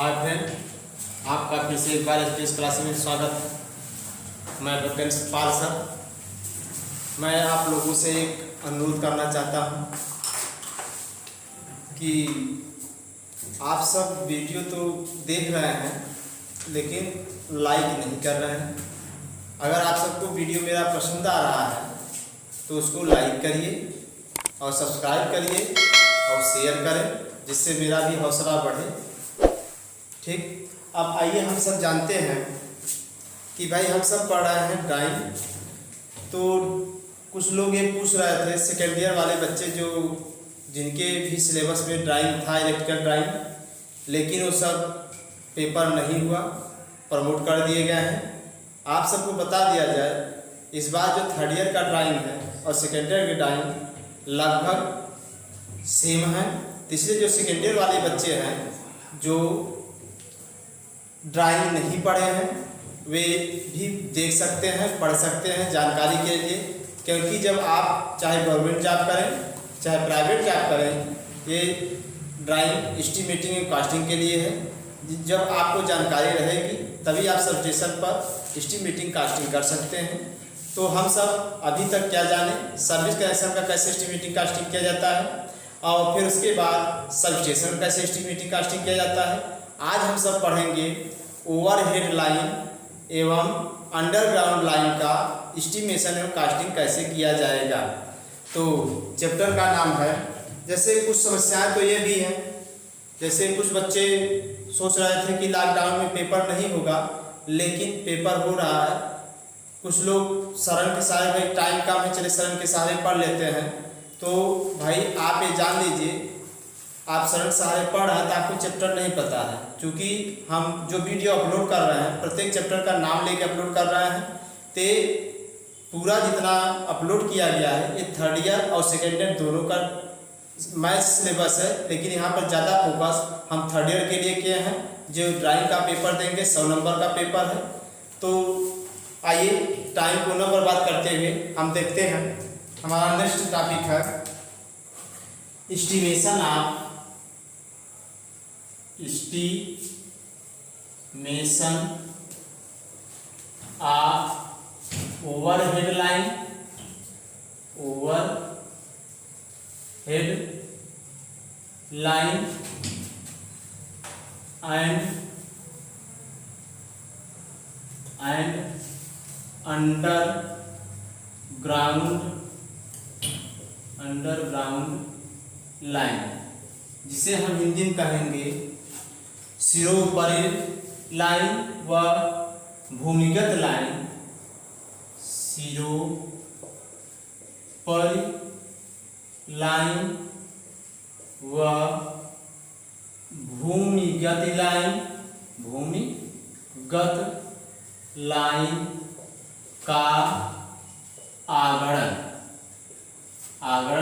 Hi friend, आपका फिर से एक बार एस क्लास में स्वागत। मैं प्रिंसिपल सर। मैं आप लोगों से एक अनुरोध करना चाहता हूं कि आप सब वीडियो तो देख रहे हैं लेकिन लाइक नहीं कर रहे हैं। अगर आप सबको वीडियो मेरा पसंद आ रहा है तो उसको लाइक करिए और सब्सक्राइब करिए और शेयर करें, जिससे मेरा भी हौसला बढ़े। ठीक, अब आइए हम सब जानते हैं कि भाई हम सब पढ़ रहे हैं ड्राइंग। तो कुछ लोग ये पूछ रहे थे, सेकेंड ईयर वाले बच्चे जो जिनके भी सिलेबस में ड्राइंग था, इलेक्ट्रिकल ड्राइंग, लेकिन वो सब पेपर नहीं हुआ, प्रमोट कर दिए गए हैं। आप सबको बता दिया जाए, इस बार जो थर्ड ईयर का ड्राइंग है और सेकेंड ईयर की ड्राइंग लगभग सेम है। इसलिए जो सेकेंड ईयर वाले बच्चे हैं जो ड्राइंग नहीं पढ़े हैं वे भी देख सकते हैं, पढ़ सकते हैं जानकारी के लिए। क्योंकि जब आप चाहे गवर्नमेंट जॉब करें चाहे प्राइवेट जॉब करें, ये ड्राइंग एस्टिमेटिंग एंड कास्टिंग के लिए है। जब आपको जानकारी रहेगी तभी आप सब स्टेशन पर एस्टिमेटिंग कास्टिंग कर सकते हैं। तो हम सब अभी तक क्या जाने, सर्विस कनेक्शन का कैसे एस्टिमेटिंग कास्टिंग किया जाता है और फिर उसके बाद सब स्टेशन कैसे एस्टिमेटिंग कास्टिंग किया जाता है। आज हम सब पढ़ेंगे ओवरहेड लाइन एवं अंडरग्राउंड लाइन का एस्टिमेशन एवं कास्टिंग कैसे किया जाएगा। तो चैप्टर का नाम है, जैसे कुछ समस्याएं तो ये भी हैं, जैसे कुछ बच्चे सोच रहे थे कि लॉकडाउन में पेपर नहीं होगा, लेकिन पेपर हो रहा है। कुछ लोग शरण के सहारे, भाई टाइम कम है चले शरण के सहारे पढ़ लेते हैं। तो भाई आप ये जान लीजिए, आप शरण सहारे पढ़ रहे हैं तो आपको चैप्टर नहीं पता है, क्योंकि हम जो वीडियो अपलोड कर रहे हैं प्रत्येक चैप्टर का नाम लेके अपलोड कर रहे हैं। तो पूरा जितना अपलोड किया गया है ये थर्ड ईयर और सेकेंड ईयर दोनों का मैथ सिलेबस है, लेकिन यहाँ पर ज़्यादा फोकस हम थर्ड ईयर के लिए किए हैं। जो ड्राइंग का पेपर देंगे 100 नंबर का पेपर है। तो आइए टाइम को न बर्बाद करते हुए हम देखते हैं, हमारा नेक्स्ट टॉपिक है estimation of overhead line and underground line, जिसे हम हिंदी में कहेंगे सिरोपरि लाइन व भूमिगत लाइन। सिरोपरि लाइन व भूमिगत लाइन का आगणन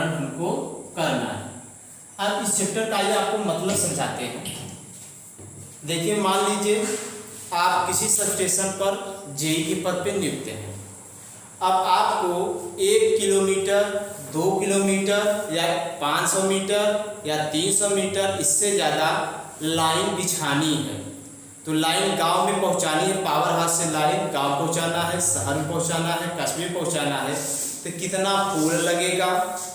हमको करना है। अब इस चैप्टर का ये आपको मतलब समझाते हैं। देखिए, मान लीजिए आप किसी सब स्टेशन पर जेई के पद पे नियुक्त हैं। अब आपको 1 किलोमीटर, 2 किलोमीटर या 500 मीटर या 300 मीटर इससे ज़्यादा लाइन बिछानी है। तो लाइन गांव में पहुंचानी है, पावर हाउस से लाइन गांव पहुंचाना है, शहर में पहुंचाना है, कस्बे में पहुंचाना है। तो कितना पोल लगेगा,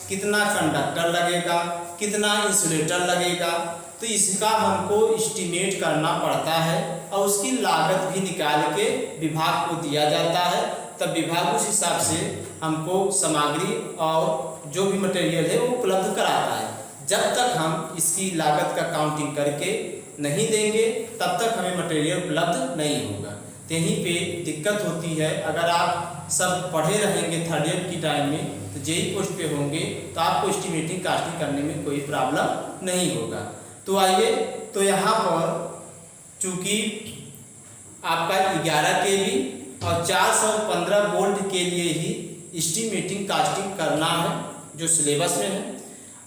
कितना कंडक्टर लगेगा, कितना इंसुलेटर लगेगा, तो इसका हमको एस्टिमेट करना पड़ता है और उसकी लागत भी निकाल के विभाग को दिया जाता है। तब विभाग उस हिसाब से हमको सामग्री और जो भी मटेरियल है वो उपलब्ध कराता है। जब तक हम इसकी लागत का काउंटिंग करके नहीं देंगे तब तक हमें मटेरियल उपलब्ध नहीं होगा। तो यहीं पे दिक्कत होती है। अगर आप सब पढ़े रहेंगे थर्ड ईयर की टाइम में तो जेई पोस्ट पे होंगे तो आपको एस्टिमेटिंग कास्टिंग करने में कोई प्रॉब्लम नहीं होगा। तो आइए, तो यहाँ पर चूँकि आपका 11 kV और 415 वोल्ट के लिए ही एस्टिमेटिंग कास्टिंग करना है जो सिलेबस में है।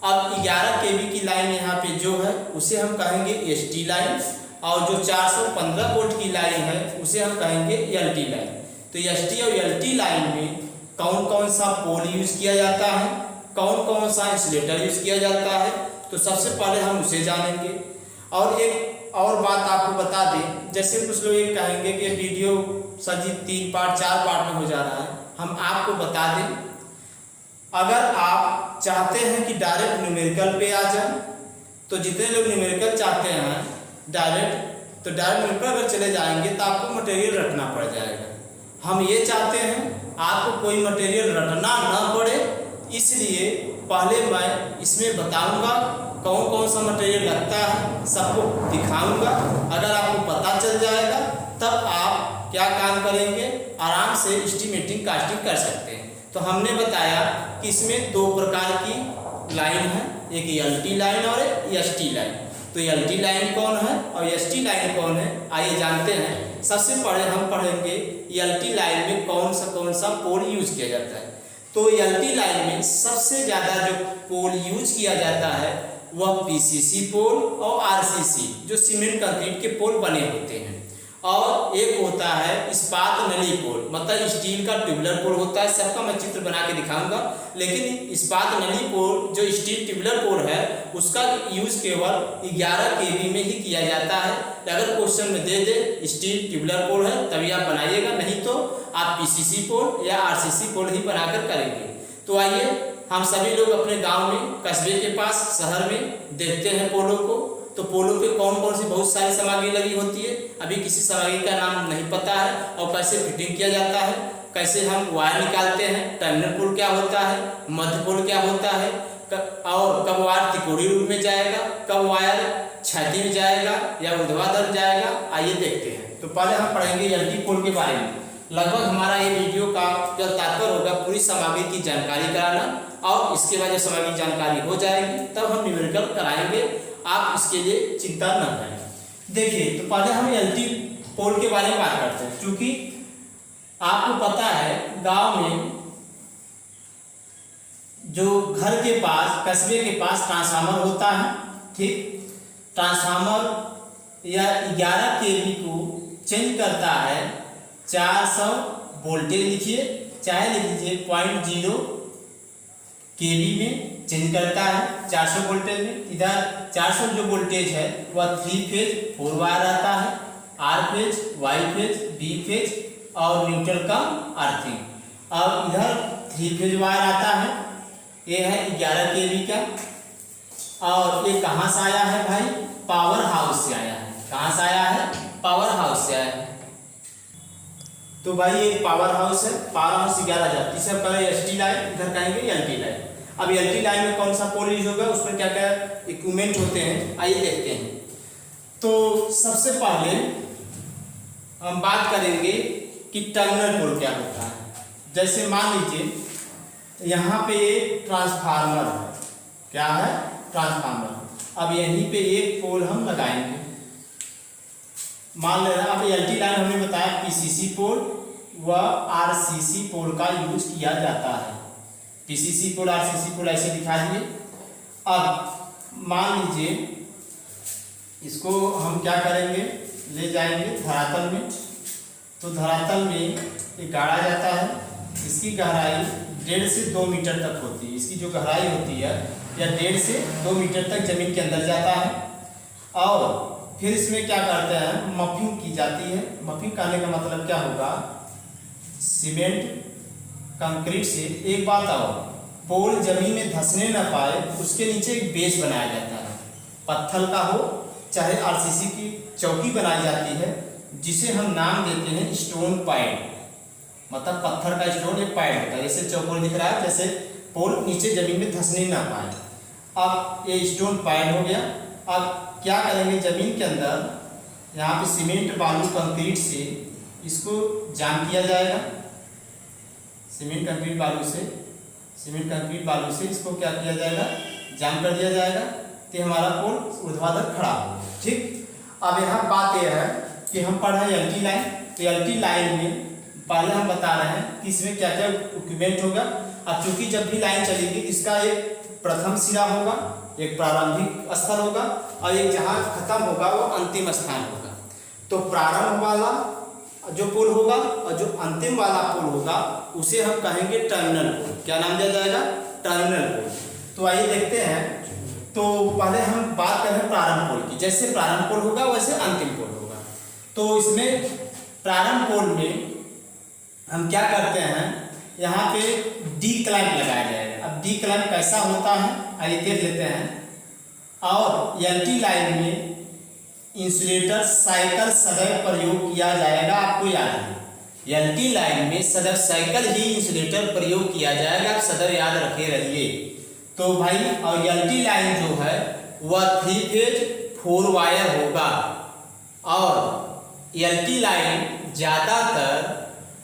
अब 11 kV की लाइन यहाँ पे जो है उसे हम कहेंगे एसटी लाइन, और जो 415 वोल्ट की लाइन है उसे हम कहेंगे एलटी लाइन। तो एसटी और एलटी लाइन में कौन कौन सा पोल यूज़ किया जाता है, कौन कौन सा इंसुलेटर यूज़ किया जाता है, तो सबसे पहले हम उसे जानेंगे। और एक और बात आपको बता दें, जैसे कुछ लोग ये कहेंगे कि वीडियो सर जी 3 पार्ट 4 पार्ट में हो जा रहा है, हम आपको बता दें अगर आप चाहते हैं कि डायरेक्ट न्यूमेरिकल पे आ जाए तो जितने लोग न्यूमेरिकल चाहते हैं डायरेक्ट न्यूमेरिकल अगर चले जाएंगे तो आपको मटेरियल रटना पड़ जाएगा। हम ये चाहते हैं आपको कोई मटेरियल रटना ना पड़े, इसलिए पहले मैं इसमें बताऊंगा कौन कौन सा मटेरियल लगता है, सबको दिखाऊंगा। अगर आपको पता चल जाएगा तब आप क्या काम करेंगे, आराम से एस्टिमेटिंग कास्टिंग कर सकते हैं। तो हमने बताया कि इसमें 2 प्रकार की लाइन है, एक एलटी लाइन और एक एसटी लाइन। तो एलटी लाइन कौन है और एसटी लाइन कौन है, आइए जानते हैं। सबसे पहले हम पढ़ेंगे एलटी लाइन में कौन सा पोल यूज किया जाता है। तो एलटी लाइन में सबसे ज़्यादा जो पोल यूज किया जाता है वह पीसीसी पोल और आरसीसी जो सीमेंट कंक्रीट के पोल बने होते हैं, और एक होता है इस्पात नली पोल, मतलब स्टील का ट्यूबुलर पोल होता है। सबका मैं चित्र बना के दिखाऊंगा, लेकिन इस्पात नली पोल जो स्टील ट्यूबुलर पोल है उसका यूज केवल 11 kV में ही किया जाता है। अगर क्वेश्चन में दे दे स्टील ट्यूबुलर पोल है तभी आप बनाइएगा, नहीं तो आप पीसीसी पोल या आरसीसी पोल ही बनाकर करेंगे। तो आइए हम सभी लोग अपने गाँव में, कस्बे के पास, शहर में देखते हैं पोलों को। तो पोलों पे कौन कौन सी बहुत सारी सामग्री लगी होती है, अभी किसी सामग्री का नाम नहीं पता है, और कैसे फिटिंग किया जाता है, कैसे हम वायर निकालते हैं, टर्मिनल पोल क्या होता है, मध्य पोल क्या होता है, और कब वायर त्रिकोणीय रूप में जाएगा, कब वायर क्षैतिज में जाएगा या ऊर्ध्वाधर जाएगा, आइए देखते हैं। तो पहले हम पढ़ेंगे एलटी पोल के बारे में। लगभग हमारा ये वीडियो का जो तात्पर्य होगा पूरी सामग्री की जानकारी कराना, और इसके बाद जब सामग्री जानकारी हो जाएगी तब हम न्यूमेरिकल कराएंगे। आप इसके लिए चिंता न करें। देखिए, तो पहले हम एलटी पोल के बारे में बात करते हैं। क्योंकि आपको पता है गांव में जो घर के पास, कस्बे के पास ट्रांसफार्मर होता है, ठीक, ट्रांसफार्मर या 11 kV को चेंज करता है 400 वोल्टेज, लिखिए चाहे लिख लीजिए 0.0 kV में चेंज करता है 400 वोल्टेज में। इधर 400 जो वोल्टेज है वह 3 फेज 4 वायर आता है, R phase, Y phase, B phase और न्यूट्रल का अर्थिंग। और इधर 3 फेज वायर आता है, ये है 11 kV का। और ये कहाँ से आया है भाई, पावर हाउस से आया है। कहाँ से आया है, पावर हाउस से आया है। तो भाई ये पावर हाउस है, पावर हाउस 11,000। तीसरा पहले एसटी लाइन, इधर कहेंगे एलटी लाइन। अब एलटी लाइन में कौन सा पोल यूज होगा, उसमें क्या क्या इक्विपमेंट होते हैं, आइए देखते हैं। तो सबसे पहले हम बात करेंगे कि टर्मिनल पोल क्या होता है। जैसे मान लीजिए यहाँ पे एक ट्रांसफार्मर है, क्या है, ट्रांसफार्मर। अब यहीं पे एक पोल हम लगाएंगे, मान लेना। अब एलटी लाइन हमने बताया पीसीसी पोल व आरसीसी पोल का यूज किया जाता है। पीसीसी पोल, आरसीसी पोल ऐसे दिखा दिए। अब मान लीजिए इसको हम क्या करेंगे, ले जाएंगे धरातल में। तो धरातल में एक गाड़ा जाता है, इसकी गहराई 1.5 से 2 मीटर तक होती है। इसकी जो गहराई होती है या 1.5 से 2 मीटर तक जमीन के अंदर जाता है। और फिर इसमें क्या करते हैं, मफिंग की जाती है। मफिंग करने का मतलब क्या होगा, सीमेंट कंक्रीट से, एक बात आओ, पोल जमीन में धंसने न पाए उसके नीचे एक बेस बनाया जाता है, पत्थर का हो चाहे आरसीसी की चौकी बनाई जाती है, जिसे हम नाम देते हैं स्टोन पैड। मतलब पत्थर का स्टोन एक पैड होता है, जैसे चौकोर दिख रहा है, जैसे पोल नीचे जमीन में धंसने ना पाए। अब ये स्टोन पैड हो गया। अब क्या करेंगे, जमीन के अंदर यहाँ पे सीमेंट बालू कंक्रीट से इसको जाम किया जाएगा। सीमेंट कंक्रीट बालू से इसको क्या किया जाएगा, जाम कर दिया जाएगा। तो हमारा पोल ऊर्ध्वाधर खड़ा हो, ठीक। अब यहाँ बात यह है कि हम पढ़ रहे हैं एलटी लाइन। तो एलटी लाइन में पहले हम बता रहे हैं कि इसमें क्या क्या इक्विपमेंट होगा। अब चूंकि जब भी लाइन चलेगी इसका एक प्रथम सिरा होगा, एक प्रारंभिक स्तर होगा, और एक जहाँ खत्म होगा वो अंतिम स्थान होगा। तो प्रारंभ वाला जो पोल होगा और जो अंतिम वाला पोल होगा उसे हम कहेंगे टर्मिनल पोल। क्या नाम दिया जाएगा, टर्मिनल पोल। तो आइए देखते हैं तो पहले हम बात करें प्रारंभ पोल की। जैसे प्रारंभ पोल होगा वैसे अंतिम पोल होगा। तो इसमें प्रारंभ पोल में हम क्या करते हैं, यहाँ पे डी क्लैंप लगाया जाएगा। अब डी क्लैंप कैसा होता है आइए देख लेते हैं। और एलटी लाइन में इंसुलेटर साइकिल सदैव प्रयोग किया जाएगा, आपको याद है। एलटी लाइन में सदैव साइकिल ही इंसुलेटर प्रयोग किया जाएगा, आप सदैव याद रखे रहिए। तो भाई और एलटी लाइन जो है वह 3 फेज 4 वायर होगा और एलटी लाइन ज़्यादातर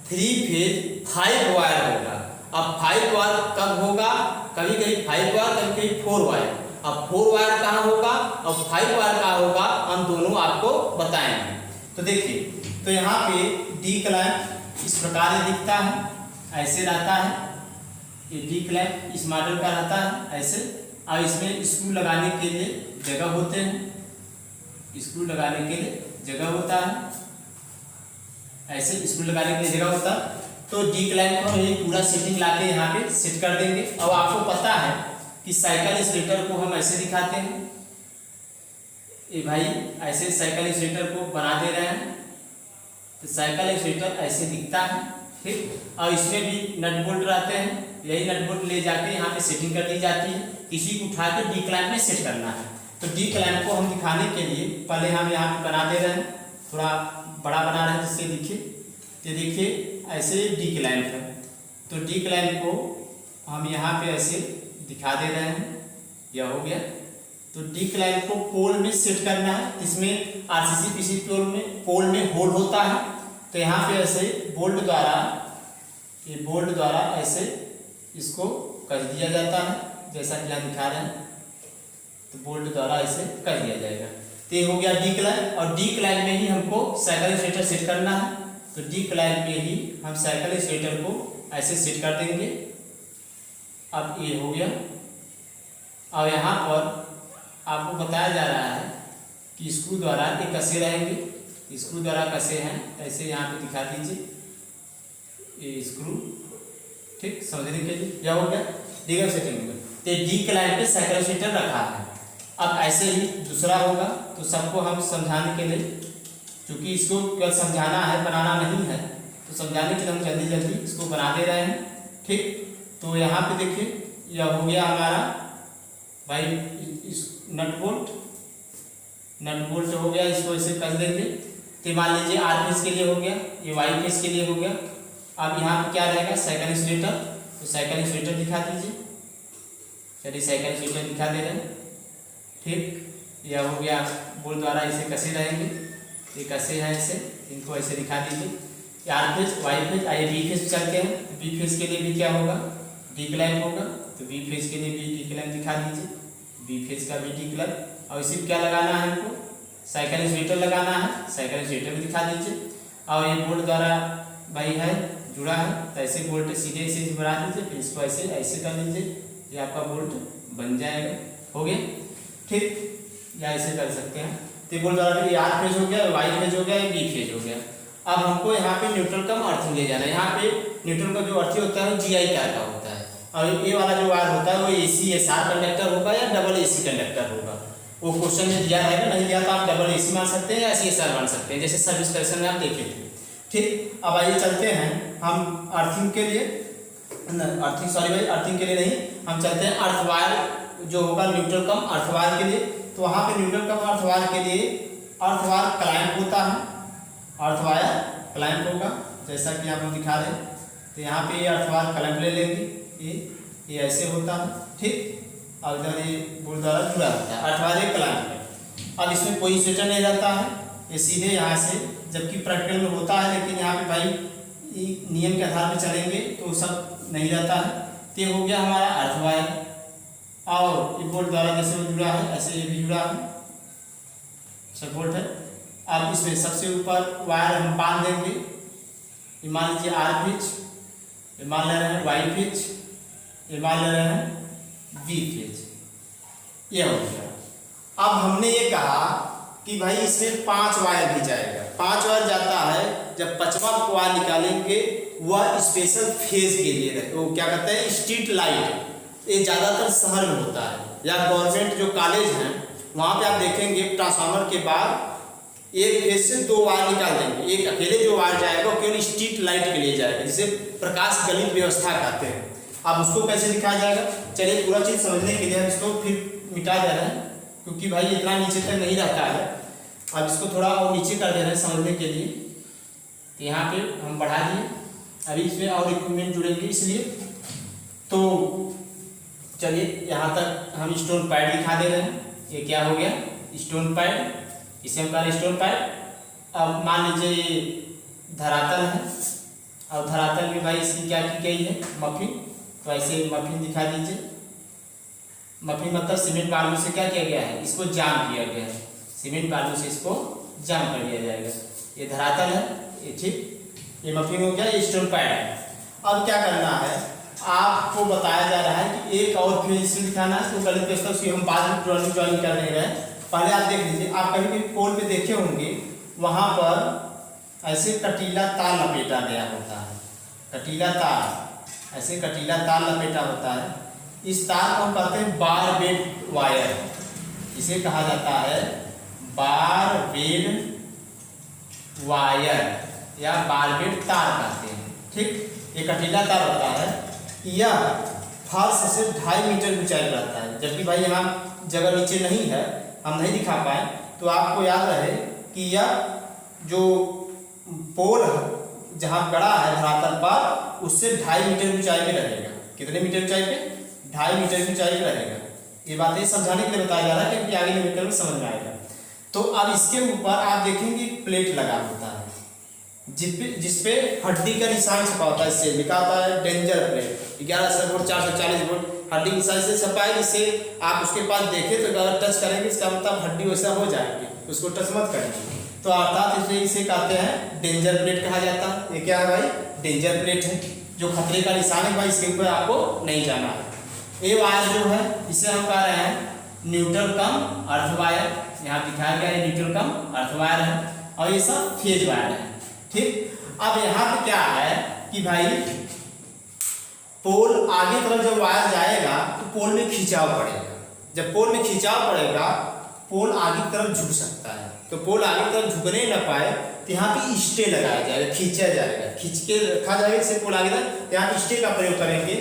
3 फेज 5 वायर होगा। अब 5 वायर कब होगा, कभी कभी 5 वायर कभी कभी 4 वायर। अब 4 वायर कहाँ होगा और 5 वायर कहाँ होगा, हम दोनों आपको बताएंगे। तो देखिए, तो यहाँ पे डी क्लैंप इस प्रकार से दिखता है, ऐसे रहता है। ये डी क्लैंप इस मॉडल का रहता है ऐसे। अब इसमें स्क्रू लगाने के लिए जगह होते हैं, स्क्रू लगाने के लिए जगह होता है, ऐसे स्क्रू लगाने के लिए जगह होता है। तो डी क्लैंप को हम पूरा सेटिंग लाके यहाँ पे सेट कर देंगे। अब आपको पता है कि साइकिल इंसुलेटर को हम ऐसे दिखाते हैं, ये भाई ऐसे साइकिल इंसुलेटर को बना दे रहे हैं। तो साइकिल इंसुलेटर ऐसे दिखता है, ठीक। और इसमें भी नट बोल्ट रहते हैं, यही नट बोल्ट ले जाके यहाँ पे सेटिंग कर दी जाती है। किसी को उठा के डी क्लैंप में सेट करना है। तो डी क्लैंप को हम दिखाने के लिए पहले हम यहाँ पे बना दे रहे हैं, थोड़ा बड़ा बना रहे हैं जिससे दिखे। तो देखिए ऐसे डी क्लैंप है। तो डी क्लैंप को हम यहाँ पे ऐसे दिखा दे रहे हैं, यह हो गया। तो डी क्लैंप को पोल में सेट करना है। इसमें आरसीसी पीसी पोल में होल होता है। तो यहाँ पे ऐसे बोल्ट द्वारा, ये बोल्ट द्वारा ऐसे इसको कस दिया जाता है, जैसा कि यहाँ दिखा रहे हैं। तो बोल्ट द्वारा ऐसे कस दिया जाएगा। तो ये हो गया डी क्लैंप। और डी क्लैंप में ही हमको साइकिल इंसुलेटर सेट करना है। तो डी क्लैंप में ही हम साइकिल इंसुलेटर को ऐसे सेट कर देंगे। अब ये हो गया। और यहाँ पर आपको बताया जा रहा है कि स्क्रू द्वारा ये कसे रहेंगे, स्क्रू द्वारा कसे हैं, ऐसे यहाँ पे दिखा दीजिए ये स्क्रू, ठीक, समझने के लिए। यह हो गया डी क्लैंप सेटिंग में। तो डी क्लैंप पे साइकिल इंसुलेटर रखा है। अब ऐसे ही दूसरा होगा। तो सबको हम समझाने के लिए, क्योंकि इसको क्या समझाना है, बनाना नहीं है, तो समझाने के लिए हम जल्दी जल्दी इसको बना दे रहे हैं, ठीक। तो यहाँ पे देखिए यह हो गया हमारा भाई इस नट बोल्ट हो गया। इसको ऐसे कर देंगे। तो मान लीजिए आर फेज के लिए हो गया, ये वाई फेज के लिए हो गया। अब यहाँ पे क्या रहेगा, साइकिल इंसुलेटर। तो साइकिल इंसुलेटर दिखा दीजिए। चलिए साइकिल इंसुलेटर दिखा दे रहे हैं, ठीक। यह हो गया बोल्ट द्वारा इसे कसे रहेंगे, ये कसे हैं ऐसे, इनको ऐसे दिखा दीजिए। आर फेज वाई फेज, आइए बी फेज चलते हैं। बी फेज के लिए भी क्या होगा, डी क्लैंप होगा। तो बी फेज के लिए भी डी क्लैंप दिखा दीजिए, बी फेज का भी डी क्लैंप। और इसी क्या लगाना है हमको, साइकिल इंसुलेटर लगाना है, साइकिल इंसुलेटर भी दिखा दीजिए। और ये बोल्ट द्वारा भाई है जुड़ा है, तो ऐसे बोल्ट सीधे ऐसे बना दीजिए, फिर इसको ऐसे ऐसे कर लीजिए, ये आपका बोल्ट बन जाएगा। हो गया, ठीक। या ऐसे कर सकते हैं। तो बोल्ट द्वारा भी आर फेज हो गया, वाई फेज हो गया, बी फेज हो गया। अब हमको यहाँ पे न्यूट्रल कम अर्थिंग ले जाना है। यहाँ पे न्यूट्रल का जो अर्थिंग होता है वो जीआई टाइप का होता है। और ये वाला जो वायर होता है वो एसी एसआर कंडक्टर होगा या डबल एसी कंडक्टर होगा। वो क्वेश्चन में दिया है, नहीं दिया तो आप डबल एसी मान सकते हैं या एसी एसआर मान सकते हैं, जैसे सर्विस कनेक्शन में आप देखे थे, ठीक। अब आइए चलते हैं हम अर्थिंग के लिए, अर्थिंग सॉरी भाई अर्थिंग के लिए नहीं, हम चलते हैं अर्थ वायर जो होगा न्यूट्रल कम अर्थ वायर के लिए। तो वहाँ पे न्यूट्रल कम अर्थ वायर के लिए अर्थ वायर क्लैंप होता है, अर्थ वायर क्लैंप होगा, जैसा कि आप लोग दिखा रहे हैं। तो यहाँ पे ये अर्थ वायर क्लैंप ले लेंगे, ये ऐसे होता है, ठीक। और इधर ये बोल्ट द्वारा जुड़ा होता है, अर्थ वायर क्लैंप है। अब इसमें कोई इंसुलेटर नहीं रहता है, ये सीधे यहाँ से, जबकि प्रैक्टिकल में होता है, लेकिन यहाँ पे भाई नियम के आधार पर चलेंगे तो सब नहीं रहता है। तो ये हो गया हमारा अर्थ वायर। और ये बोल्ट द्वारा जैसे वो जुड़ा है ऐसे ये भी जुड़ा है, सब बोल्ट है। अब इसमें सबसे ऊपर वायर हम बांध देंगे। ये मान लीजिए आर फेज, ये मान ले रहे हैं वाई फेज, ये मान ले रहे हैं बी फेज, ये हो गया। अब हमने ये कहा कि भाई इसमें 5 वायर भी जाएगा, 5 वायर जाता है। जब 5वां वायर निकालेंगे वह स्पेशल फेज के लिए, वो क्या कहते हैं स्ट्रीट लाइट, ये ज़्यादातर शहर में होता है। या गवर्नमेंट जो कॉलेज हैं वहाँ पे आप देखेंगे ट्रांसफार्मर के बाद एक फेज से 2 वायर निकाल देंगे। एक अकेले जो वायर जाएगा वो केवल स्ट्रीट लाइट के लिए जाएगा, जिसे प्रकाश गलित व्यवस्था कहते हैं। अब उसको कैसे दिखाया जाएगा, चलिए पूरा चीज़ समझने के लिए हम इसको फिर मिटा दे रहे हैं, क्योंकि भाई इतना नीचे तक नहीं रहता है। अब इसको थोड़ा और नीचे कर दे रहे हैं समझने के लिए। तो यहाँ पे हम बढ़ा दिए, अभी इसमें और इक्विपमेंट जुड़ेंगे इसलिए। तो चलिए यहाँ तक हम स्टोन पैड दिखा दे रहे हैं। ये क्या हो गया, स्टोन पैड, इसे हम कह रहे हैं स्टोन पैड। अब मान लीजिए ये धरातल है, और धरातल में भाई इसकी क्या की गई है, मफिन। तो ऐसे मफिन दिखा दीजिए। मफिन मतलब सीमेंट बालू से क्या किया गया है, इसको जाम किया गया है। सीमेंट बालू से इसको जाम कर दिया जाएगा। ये धरातल है, ये ठीक, ये मफिन हो गया, ये स्टोन पैड है। अब क्या करना है, आपको बताया जा रहा है कि एक और फेज इसमें दिखाना है। तो गलत व्यवस्था उसकी हम बाद में ड्राइंग कर नहीं रहे हैं, पहले आप देख लीजिए। आप कहीं भी पोल पे देखे होंगे, वहाँ पर ऐसे कटीला तार लपेटा गया होता है। कटीला तार, ऐसे कटीला तार लपेटा होता है। इस तार को हम कहते हैं बार बेड वायर, इसे कहा जाता है बार बेड वायर या बार बेड तार कहते हैं, ठीक। ये कटीला तार होता है, यह फर्श से 2.5 मीटर ऊंचाई पर रहता है। जबकि भाई यहाँ जगह नीचे नहीं है, हम नहीं दिखा पाए, तो आपको याद रहे कि यह जो पोल जहाँ गड़ा है धरातल पर, उससे 2.5 मीटर ऊंचाई पे रहेगा। कितने मीटर ऊंचाई पे, 2.5 मीटर ऊंचाई पे रहेगा। ये बातें समझाने के लिए बताया जा रहा है, क्योंकि आगे मीटर में समझ में आएगा। तो अब इसके ऊपर आप देखेंगे प्लेट लगा होता है, जिसपे हड्डी का निशान छपा होता है। इससे लिखा होता है डेंजर प्लेट, 1100 वोल्ट 440 वोल्ट हड्डी के निशान से छपा है। इससे आप उसके पास देखें तो अगर टच करेंगे, इसका मतलब हड्डी वैसा हो जाएगी, उसको टच मत करेंगे। तो अर्थात इसलिए इसे कहते हैं डेंजर प्लेट कहा जाता है। ये क्या है भाई, डेंजर प्लेट है, जो खतरे का निशान है भाई, इसके ऊपर आपको नहीं जाना है। ये वायर जो है, इसे हम कह रहे हैं न्यूट्रल कम अर्थ वायर। यहाँ दिखाया गया है न्यूट्रल कम अर्थ वायर है, और ये सब फेज वायर है, ठीक। अब यहाँ पे क्या है कि भाई पोल आगे तरफ जब वायर जाएगा तो पोल में खिंचाव पड़ेगा। जब पोल में खिंचाव पड़ेगा, पोल आगे तरफ झुक सकता है। तो पोल आगे तरफ झुकने न पाए तो यहाँ पे स्टे लगाया जाएगा, खींचा जाएगा, खींच के रखा जाएगा, इससे पोल आगे तक। यहाँ पे स्टे का प्रयोग करेंगे,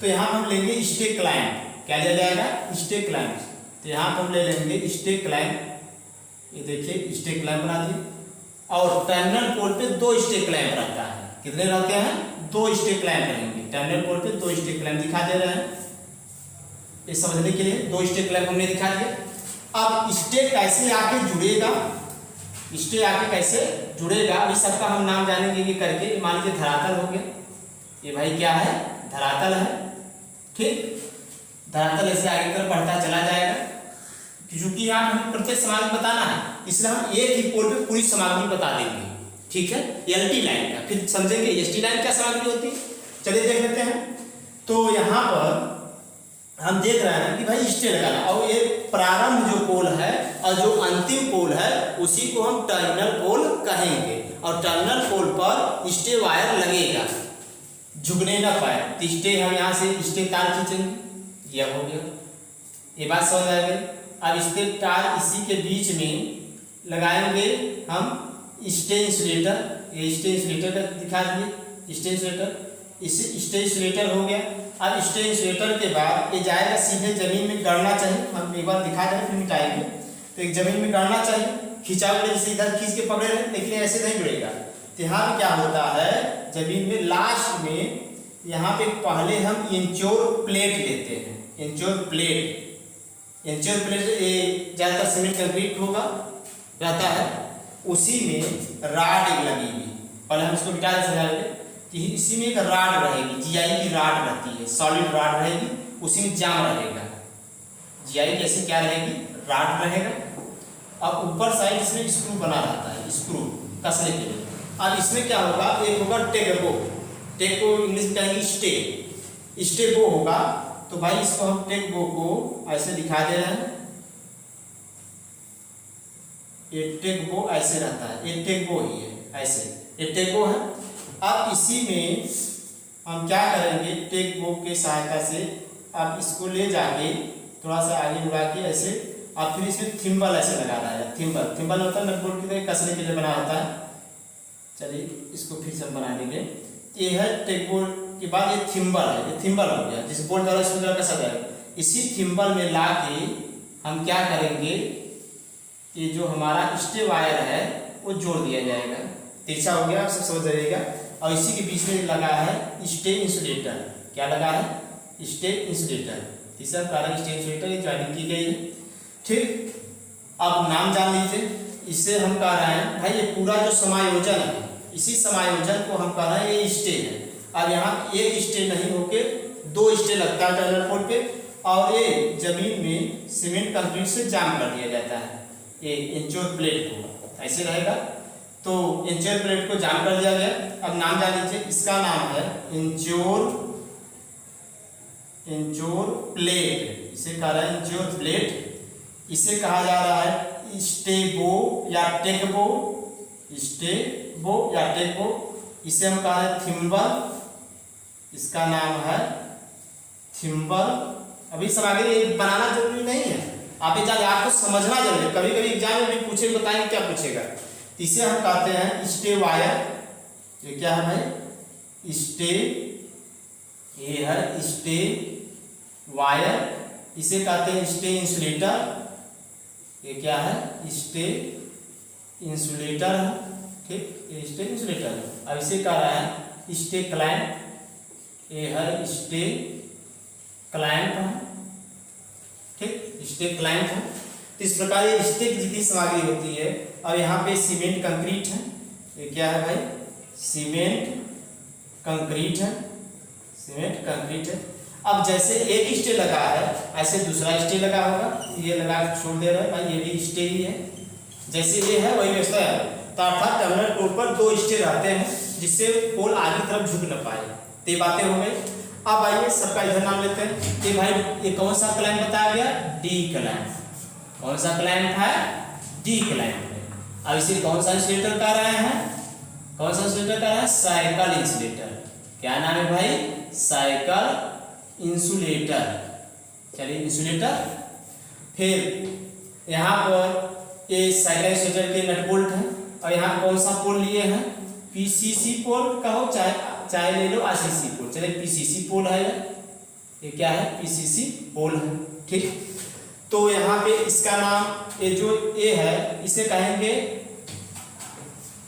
तो यहाँ हम लेंगे स्टे क्लैंप। क्या लिया जाएगा, स्टे क्लैंप। तो यहाँ पर हम ले लेंगे स्टे क्लैंप। ये देखिए स्टे क्लैंप बना दिए, और टर्मिनल पोल पे 2 स्टे क्लैंप रहता है। कितने रहते हैं, 2 स्टे क्लैंप रहेंगे। टर्मिनल पोल पे 2 स्टे क्लैंप दिखा दे रहे हैं, ये समझने के लिए 2 स्टे क्लैंप हमने दिखा दिया। अब स्टे कैसे आके जुड़ेगा, स्टे आके कैसे जुड़ेगा, अभी सबका हम नाम जानेंगे ये करके। मान लीजिए धरातल हो गया, ये भाई क्या है, धरातल है, ठीक। धरातल ऐसे आगे तरफ बढ़ता चला जाएगा, क्योंकि यहाँ हमें प्रत्येक सामग्री बताना है, इसलिए हम एक ही पोल पे पूरी सामग्री बता देंगे, ठीक है। एलटी लाइन का फिर समझेंगे एसटी लाइन क्या सामग्री होती है। चलिए देख लेते हैं। तो यहाँ पर हम देख रहे हैं कि भाई स्टे लगाना, और ये प्रारंभ जो पोल है और जो अंतिम पोल है उसी को हम टर्मिनल पोल कहेंगे। और टर्मिनल पोल पर स्टे वायर लगेगा, झुकने ना पाए। तो स्टे हम यहाँ से स्टे तार खींचेंगे, यह हो गया, ये बात समझ आ गई। अब स्टे तार इसी के बीच में लगाएंगे हम स्टे इंसुलेटर। ये स्टे इंसुलेटर का दिखा दिए, स्टे इंसुलेटर, इसे स्टे इंसुलेटर हो गया। अब स्टे इंसुलेटर के बाद ये जाएगा सीधे जमीन में गड़ना चाहिए। हम एक बार दिखा देंगे फिर मिटाएंगे। तो एक जमीन में गड़ना चाहिए, खिंचाव के जैसे इधर खींच के पकड़े रहे, लेकिन ऐसे नहीं जुड़ेगा। तो यहाँ पे क्या होता है, जमीन में लास्ट में यहाँ पे पहले हम इंचोर प्लेट लेते हैं। इंचोर प्लेट, इंचोर प्लेट ये ज़्यादातर सीमेंट कंक्रीट होगा रहता है, उसी में राड एक लगेगी। पहले हम इसको मिटा देंगे। इसी में एक राड रहेगी, जीआई की राड रहती है, सॉलिड राड रहेगी, उसी में जाम रहेगा। जीआई कैसे क्या रहेगी, राड रहेगा। अब ऊपर साइड इसमें स्क्रू बना रहता है, स्क्रू कसने के लिए। अब इसमें क्या होगा, एक होगा टेक बो, टेक को इंग्लिश में कहेंगे स्टे, स्टे बो होगा। तो भाई इसको हम टेक बो को ऐसे दिखा दे रहे हैं, ये टेक बो ऐसे रहता है, ये टेक बो ही है, ऐसे ये टेक बो है। अब इसी में हम क्या करेंगे, टेक बो के सहायता से अब इसको ले जाके थोड़ा सा आगे मुड़ा के ऐसे, और फिर इसमें थिम्बल ऐसे लगाना है। थिम्बल मतलब नट बोल्ट की तरह कसने के लिए बना होता है। चलिए इसको फिर से हम बना देंगे। ये है टेक बोल्ट के बाद ये थिम्बल है, ये थिम्बल हो गया जिस बोल्ट द्वारा इसमें द्वारा कसा जाएगा। इसी थिम्बल में ला के हम क्या करेंगे, ये जो हमारा स्टे वायर है वो जोड़ दिया जाएगा। तिरछा हो गया, आप सब समझ जाइएगा। और इसी के बीच में लगा है स्टे इंसुलेटर। क्या लगा है? Stay insulator. तीसरा कारण स्टे इंसुलेटर, ये ज्वाइनिंग की गई है। ठीक, अब नाम जान लीजिए। इससे हम कह रहे हैं भाई ये पूरा जो समायोजन है, इसी समायोजन को हम कह रहे हैं ये स्टे है। अब यहाँ एक स्टे नहीं होके दो स्टे लगता है टर्नर पोल पे, और ये जमीन में सीमेंट कंक्रीट से जाम कर दिया जाता है। ये इंचोर प्लेट को ऐसे रहेगा, तो इंचोर प्लेट को जाम कर दिया गया। अब नाम जान लीजिए, इसका नाम है इंचोर प्लेट। इसे कहा रहा है इंचोर प्लेट। इसे कहा जा रहा है स्टेबो या टेकबो, स्टेबो या टेकबो। इसे हम कहा है थिम्बल, इसका नाम है थिम्बल। अभी सब आगे ये बनाना जरूरी नहीं है, आप ये जाने आपको समझना जरूरी है। कभी कभी एग्जाम में भी पूछे, बताएंगे क्या पूछेगा। इसे हम कहते हैं स्टे वायर। ये क्या है भाई? स्टे, ये है स्टे वायर। इसे कहते हैं स्टे इंसुलेटर। ये क्या है? स्टे इंसुलेटर है। ठीक, ये स्टे इंसुलेटर है। अब इसे कह रहा है स्टे क्लैंप। ये है स्टे क्लैंप है। ठीक, स्टे क्लैंप है। तो इस प्रकार ये स्टे की जितनी सामग्री होती है। और यहाँ पे सीमेंट कंक्रीट है। ये क्या है भाई? सीमेंट कंक्रीट है, सीमेंट कंक्रीट है। अब जैसे एक स्टे लगा है ऐसे दूसरा स्टे लगा होगा। ये लगा छोड़ दे रहा है भाई, ये भी स्टे ही है। जैसे ये है वही वैसा है। तो अर्थात टर्मिनल पोल पर दो स्टे रहते हैं जिससे पोल आगे की तरफ झुक न पाए। तो ये बातें हो गई। अब आइए सबका इधर नाम लेते हैं। ये भाई ये कौन सा क्लैंप बताया गया? D clamp. कौन सा क्लैंप है? डी क्लैंप है। अब इसे कौन सा इंसुलेटर कह रहे हैं? कौन सा इंसुलेटर कह रहे हैं? Cycle insulator. क्या नाम है भाई? Cycle insulator. चलिए इंसुलेटर। फिर यहाँ पर ये साइकिल इंसुलेटर के नट बोल्ट है। और यहाँ कौन सा पोल लिए हैं? पीसीसी पोल कहो, चाहे ले लो आरसीसी पोल। चलिए पीसीसी पोल है। ये क्या है? पीसीसी पोल है। ठीक, तो यहाँ पे इसका नाम ये जो ए है इसे कहेंगे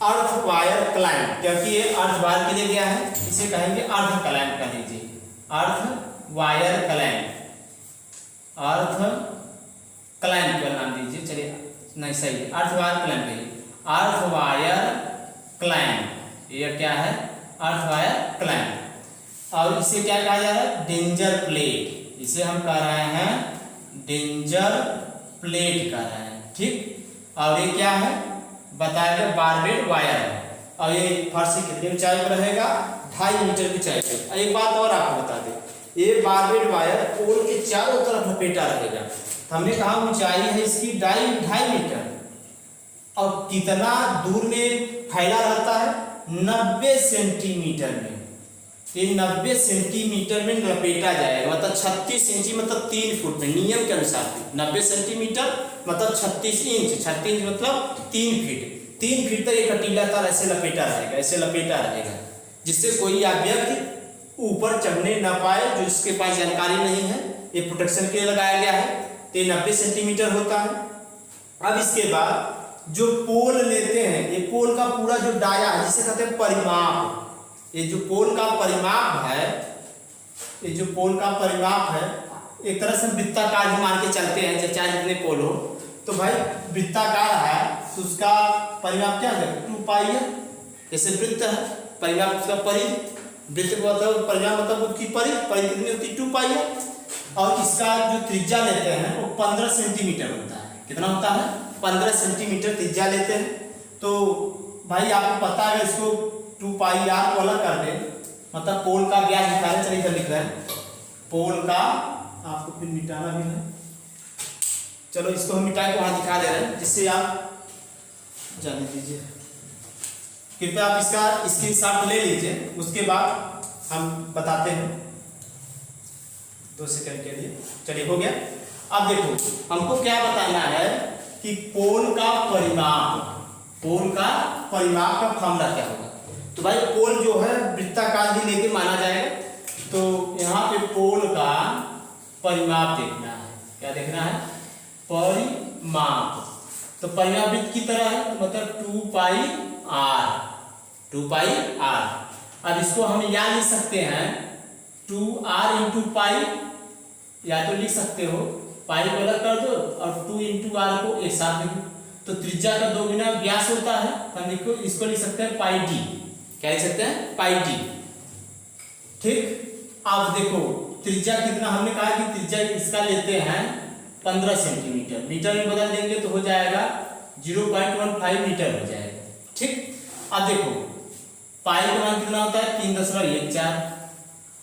अर्थ वायर क्लैंप, क्योंकि ये अर्थ वायर के लिए गया है। इसे कहेंगे अर्थ क्लैंप कह लीजिए, अर्थ वायर क्लैंप, अर्थ क्लैंप का नाम दीजिए। चलिए नहीं सही है, अर्थ वायर क्लैंप है। अर्थ वायर क्लैंप, ये क्या है? Earth wire clamp. और इसे क्या कहा जा रहा है? Danger plate. इसे हम कह रहे हैं डेंजर प्लेट कह रहे हैं। ठीक, और ये क्या है? बताया गया बारबेड वायर है। और ये फर्श से कितनी ऊंचाई पर रहेगा? 2.5 मीटर की ऊंचाई पर। एक बात और आपको बता दें, ये बारबेड वायर पोल के चारों तरफ लपेटा रहेगा। हमने कहा ऊंचाई है इसकी 2.5 मीटर। और कितना दूर में फैला रहता है? 90 सेंटीमीटर में। ये 90 सेंटीमीटर में लपेटा जाएगा, मतलब 36 इंच, मतलब 3 फुट में नियम के अनुसार। 90 सेंटीमीटर मतलब 36 इंच, 36 इंच मतलब 3 फीट। 3 फीट तक एक कटीला तार ऐसे लपेटा रहेगा, ऐसे लपेटा रहेगा, जिससे कोई व्यक्ति ऊपर चढ़ने ना पाए, जो इसके पास जानकारी नहीं है। ये प्रोटेक्शन के लिए लगाया गया है। तो 90 सेंटीमीटर होता है। अब इसके बाद जो पोल लेते हैं, ये पोल का पूरा जो डाया है जिसे कहते हैं परिमाप। ये जो पोल का परिमाप है, ये जो पोल का परिमाप है, एक तरह से वृत्ताकार ही मान के चलते हैं, चाहे जितने पोल हो। तो भाई वृत्ताकार है तो उसका परिमाप क्या है? 2 पाई है। जैसे वृत्त है, परिमाप उसका परिध, वृत्त मतलब परिमाप मतलब उसकी परिध कितनी होती है? 2 पाई है। और इसका जो त्रिज्या लेते हैं वो 15 सेंटीमीटर होता है। कितना होता है? 15 सेंटीमीटर त्रिज्या लेते हैं। तो भाई आपको पता है, इसको 2 पाई आर को अलग कर दें, मतलब पोल का व्यास दिखा रहे हैं। चलिए इधर लिख रहे हैं पोल का, आपको फिर मिटाना भी है। चलो इसको हम मिटा के वहां दिखा दे रहे हैं, जिससे आप जाने दीजिए। कृपया आप इसका स्क्रीनशॉट ले लीजिए, उसके बाद हम बताते हैं। 2 सेकंड के लिए। चलिए हो गया। अब देखो हमको क्या बताना है कि पोल का परिमाप का फॉर्मूला क्या होगा। तो भाई पोल जो है वृत्ताकार ही लेके माना जाएगा। तो यहाँ पे पोल का परिमाप देखना है। क्या देखना है? परिमाप। तो परिमाप वृत्त की तरह है, तो मतलब 2πr। अब इसको हम या लिख सकते हैं 2r इंटू पाई, या तो लिख सकते हो पाई को अलग कर दो और 2 इंटू आर को एक साथ लिखो। तो त्रिज्या का 2 गुना व्यास होता है, तो हम इसको लिख सकते हैं पाई डी। क्या लिख सकते हैं? पाई डी। ठीक। अब देखो त्रिज्या कितना, हमने कहा कि त्रिज्या इसका लेते हैं 15 सेंटीमीटर, मीटर में बदल देंगे तो हो जाएगा 0.15 मीटर हो जाएगा। ठीक। अब देखो पाई का मान कितना होता है? 3.14।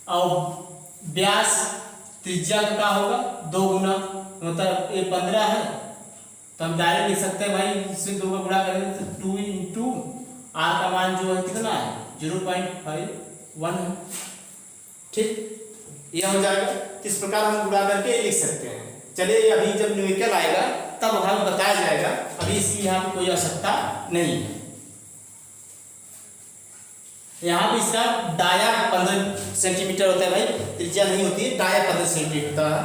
और व्यास त्रिज्या का क्या होगा? 2 गुना, मतलब ये 15 है, तो हम डायरेक्ट लिख सकते हैं भाई इससे 2 का गुणा करेंगे तो 2 इंटू आर का मान जो है कितना है? 0.51 है। ठीक, यह हो जाएगा। इस प्रकार हम गुणा करके लिख सकते हैं। चलिए अभी जब न्यूमेरिकल आएगा तब हमें बताया जाएगा, अभी इसकी यहाँ पे कोई आवश्यकता नहीं है। यहाँ पे इसका डाया 15 सेंटीमीटर होता है भाई, त्रिज्या नहीं होती है, डाया 15 सेंटीमीटर होता है।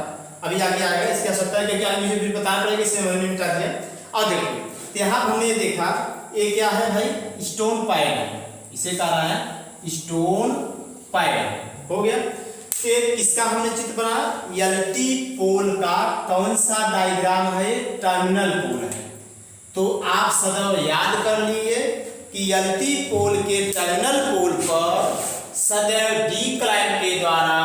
अभी आगे आएगा इसकी आवश्यकता है क्योंकि आगे मुझे भी बताना पड़ेगा, इससे मैंने मिटा दिया। और देखो तो यहाँ हमने देखा ये क्या है भाई? Stone pile. इसे कह रहा है स्टोन पाइल। हो गया। फिर किसका हमने चित्र बनाया? एलटी पोल का कौन सा डायग्राम है? टर्मिनल पोल है। तो आप सदैव याद कर लिए कि एलटी पोल के टर्मिनल पोल पर सदैव डी क्लाइंट के द्वारा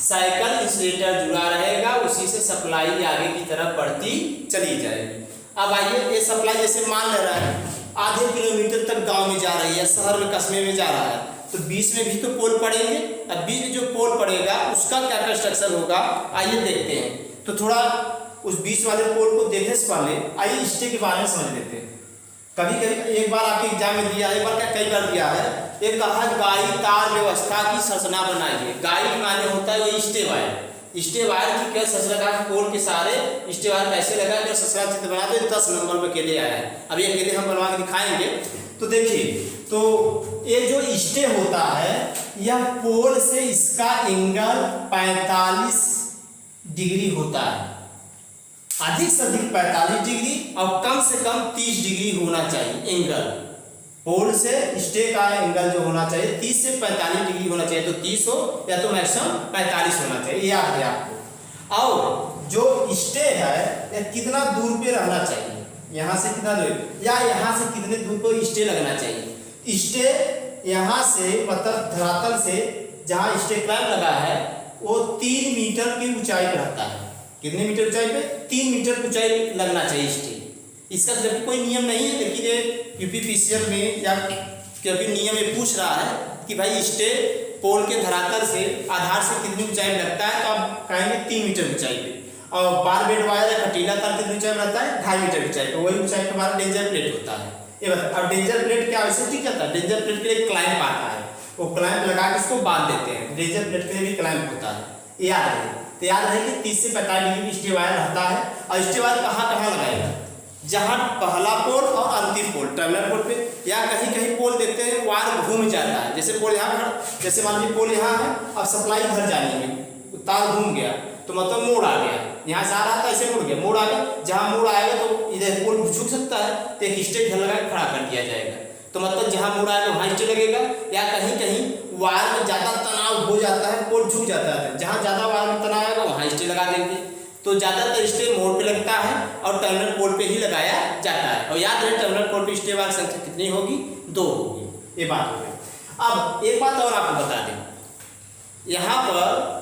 साइकिल इंसुलेटर जुड़ा रहेगा, उसी से सप्लाई आगे की तरफ बढ़ती चली जाएगी। अब आइए, ये सप्लाई जैसे मान ले रहा है आधे किलोमीटर तक गांव में जा रही है, शहर में कस्बे में जा रहा है, तो बीच में भी तो पोल पड़ेंगे। अब बीच में जो पोल पड़ेगा उसका क्या कंस्ट्रक्शन होगा, आइए देखते हैं। तो थोड़ा उस बीच वाले पोल को देखने से पहले आइए स्टे के बारे में समझ लेते हैं। कभी कभी एक बार आपके एग्जाम में दिया, एक बार क्या कई बार दिया है, एक कहा गाइड तार व्यवस्था की संरचना बनाइए। गाइड माने होता है वो स्टे वायर। स्टे वायर की क्या संरचना, पोल के सारे स्टे वायर कैसे लगा कर संरचना चित्र बना दो। 10 नंबर में अकेले आया है, अभी अकेले हम बनवा के दिखाएंगे। तो देखिए, तो ये जो स्टे होता है यह पोल से इसका एंगल 45 डिग्री होता है, अधिक से अधिक 45 डिग्री और कम से कम 30 डिग्री होना चाहिए एंगल। पोल से स्टे का एंगल जो होना चाहिए 30 से 45 डिग्री होना चाहिए, तो 30 हो या तो मैक्सिमम 45 होना चाहिए, ये याद है आपको। और जो स्टे है यह कितना दूर पे रहना चाहिए, यहाँ से कितना दूर या यहाँ से कितने दूर पर स्टे लगना चाहिए। स्टे यहाँ से मतलब धरातल से जहाँ स्टे क्लैंप लगा है वो 3 मीटर की ऊंचाई पर रहता है। कितने मीटर ऊंचाई पे? 3 मीटर ऊंचाई लगना चाहिए स्टे। इसका जब कोई नियम नहीं है, लेकिन ये यूपीपीसीएल में या क्योंकि नियम में पूछ रहा है कि भाई स्टे पोल के धरातल से आधार से कितनी ऊंचाई में लगता है, तो आप कहेंगे 3 मीटर ऊंचाई पे। और बार बेड वायर या कटीला तार कितनी ऊंचाई में रहता है? 2.5 मीटर ऊंचाई पे। वही ऊंचाई के बाद डेंजर प्लेट होता है। ये बता, अब डेंजर प्लेट क्या वैसे ठीक चलता है? डेंजर प्लेट के लिए क्लैंप आता है, वो क्लैंप लगा के इसको बांध देते हैं। डेंजर प्लेट के लिए भी क्लैंप होता है, याद रहे। तो याद रहे कि 30 से 45 डिग्री स्टे वायर रहता है। और स्टे वायर कहाँ कहाँ लगाएगा? जहाँ पहला पोल और अंतिम पोल टर्मिनल पोल पे, या कहीं कहीं पोल देखते हैं वायर घूम जाता है। जैसे पोल यहाँ, जैसे मान लीजिए पोल यहाँ है, अब सप्लाई घर जाने में तार घूम गया तो मतलब मोड़ आ गया, यहाँ से आ रहा था ऐसे मुड़ गया, मोड़ आ गया। जहाँ मोड़ आएगा तो इधर पोल झुक सकता है, तो एक स्टे इधर लगा के खड़ा कर दिया जाएगा। तो मतलब जहाँ मोड़ आएगा वहाँ स्टे लगेगा। या कहीं कहीं वायर में ज़्यादा तनाव हो जाता है, पोल झुक जाता है, जहाँ ज़्यादा वायर में तनाव आएगा वहाँ स्टे लगा देंगे। तो ज़्यादातर स्टे मोड़ पे लगता है और टर्मिनल पोल पे ही लगाया जाता है। और याद रहे टर्मिनल पोल पे स्टे वायर संख्या कितनी होगी? 2 होगी। ये बात हो गई। अब एक बात और आपको बता दें, यहाँ पर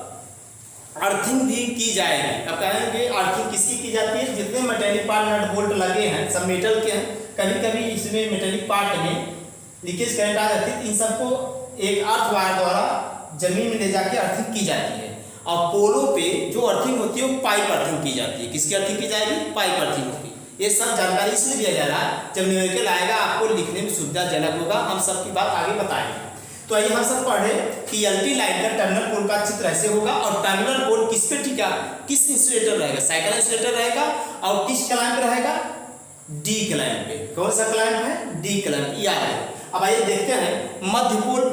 अर्थिंग भी की जाएगी। अब कहेंगे अर्थिंग किसकी की जाती है? जितने मेटेलिक पार्ट नट बोल्ट लगे हैं सब मेटल के हैं। कभी कभी इसमें मेटेलिक पार्ट में लीकेज करंट आ जाती है, इन सबको एक अर्थ वायर द्वारा जमीन में ले जाके अर्थिंग की जाती है। और पोलों पे जो अर्थिंग होती है वो पाइप अर्थिंग की जाती है। किसकी अर्थिंग की जाएगी? पाइप अर्थिंग होगी। ये सब जानकारी इसलिए दिया जा रहा है जब न्यूमेरिकल आएगा आपको लिखने में सुविधाजनक होगा। हम सबकी बात आगे बताएंगे। तो आइए हम सब पढ़े कि एलटी लाइन का टर्मिनल पोल का चित्र ऐसे होगा और टर्मिनल पोल किस पे टिका, किस इंसुलेटर रहेगा, साइकिल इंसुलेटर रहेगा और किस क्लैंप रहेगा, डी क्लैंप पे। कौन सा क्लैंप है, डी क्लैंप, याद है। अब आइए देखते हैं मध्य पोल,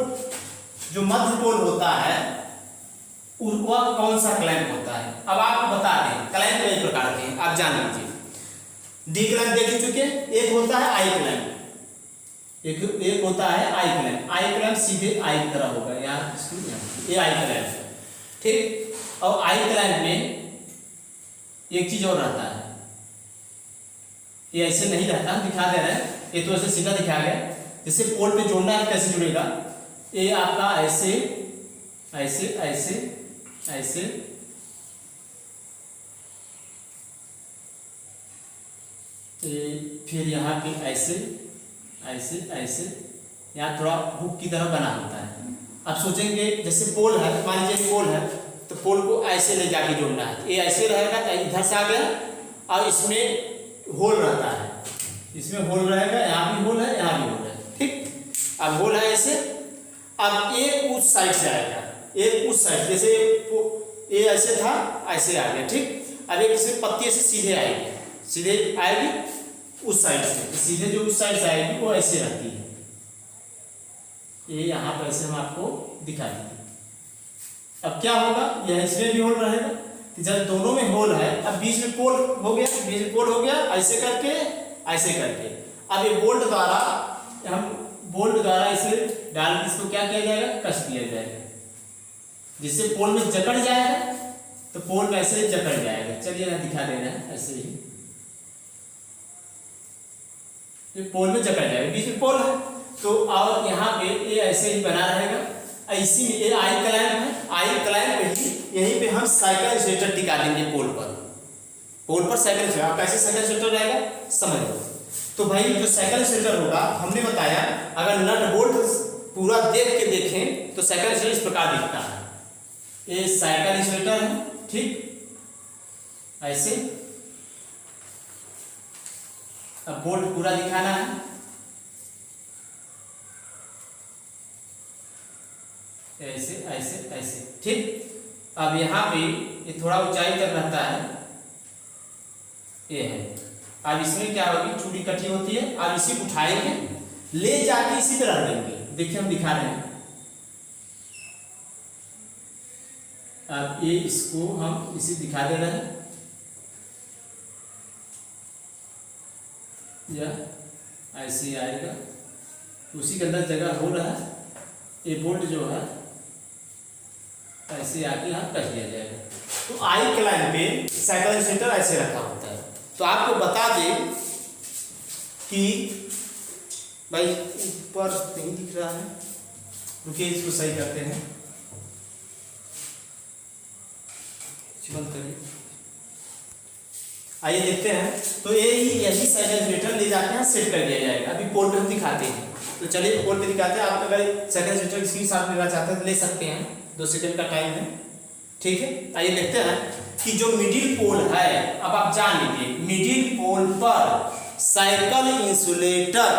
जो मध्य पोल होता है वह कौन सा क्लैंप होता है। अब आपको बता दें क्लैंप कई प्रकार के हैं, आप जान लीजिए। डी क्लैंप देख चुके, एक होता है आई क्लैंप, एक होता है आई क्लैंप। आई क्लैंप सीधे आई की तरह होगा, यहाँ ये आई क्लैंप, ठीक। और आई क्लैंप में एक चीज और रहता है, ये ऐसे नहीं रहता, हम दिखा दे रहे हैं, ये तो ऐसे सीधा दिखाया गया। जैसे पोल पे जोड़ना है कैसे जुड़ेगा, ये आपका ऐसे ऐसे ऐसे ऐसे फिर यहाँ पे ऐसे ऐसे ऐसे, यहाँ थोड़ा हुक की तरह बना होता है। अब सोचेंगे जैसे पोल है, मान लीजिए पोल है तो पोल को ऐसे ले जाके जोड़ना है, ये ऐसे रहेगा, इधर से आ गया और इसमें होल रहता है, इसमें होल रहेगा, यहाँ भी होल है, यहाँ भी होल है, ठीक। अब होल है ऐसे, अब एक उस साइड से आएगा, एक उस साइड, जैसे ये ऐसे था ऐसे आ गया, ठीक। अब एक इसमें पत्ती ऐसे सीधे आएगी, सीधे आएगी उस साइड से, सीधे जो उस साइड से आएगी वो ऐसे रहती है, ये यहाँ पर ऐसे हम आपको दिखा देंगे। अब क्या होगा, यह इसमें भी होल रहेगा, तो जब दोनों में होल है, अब बीच में पोल हो गया, बीच में पोल हो गया, ऐसे करके ऐसे करके। अब ये बोल्ट द्वारा, हम बोल्ट द्वारा इसे डाल के इसको क्या किया जाएगा, कस दिया जाएगा, जिससे पोल में जकड़ जाएगा, तो पोल में ऐसे जकड़ जाएगा। चलिए ना दिखा दे रहे हैं ऐसे ही, पोल में जकड़ जाएगा, बीच में पोल है तो, और यहाँ पे ये ऐसे ही बना रहेगा। इसी में ये आई क्लैंप है, आई क्लैंप ही यहीं पे हम साइकिल इंसुलेटर टिका देंगे पोल पर, पोल पर साइकिल इंसुलेटर। आप कैसे साइकिल इंसुलेटर रहेगा समझ लो। तो भाई जो साइकिल इंसुलेटर होगा, हमने बताया अगर नट बोल्ट पूरा देख के देखें तो साइकिल इंसुलेटर इस प्रकार दिखता है, ये साइकिल इंसुलेटर है, ठीक ऐसे। अब बोल्ट पूरा दिखाना है, ऐसे ऐसे ऐसे, ठीक। अब यहाँ पे ये थोड़ा ऊंचाई तक रहता है, ये है। अब इसमें क्या होगी, चूड़ी कटी होती है, अब इसी को उठाएंगे, ले जाके इसी तरह देंगे। देखिए हम दिखा रहे हैं, अब ये इसको हम इसी दिखा दे रहे हैं, या ऐसे आएगा, उसी के अंदर जगह हो रहा है, ये बोल्ट जो है ऐसे आके यहाँ कस दिया जाएगा। तो आई क्लैंप पे साइकिल इंसुलेटर ऐसे रखा होता है। तो आपको बता दें कि भाई ऊपर नहीं दिख रहा है, रुकिए इसको सही करते हैं, बंद करिए। आइए देखते हैं। तो यही साइकिल इंसुलेटर ले जाके यहाँ सेट कर दिया जाएगा। अभी पोल पे हम दिखाते हैं, तो चलिए पोल पे दिखाते हैं। आप अगर साइकिल इंसुलेटर इसके साथ लेना चाहते हैं तो ले सकते हैं, 2 सेकंड का टाइम है, ठीक है। आइए देखते हैं कि जो मिडिल पोल है, अब आप जान लीजिए मिडिल पोल पर साइकिल इंसुलेटर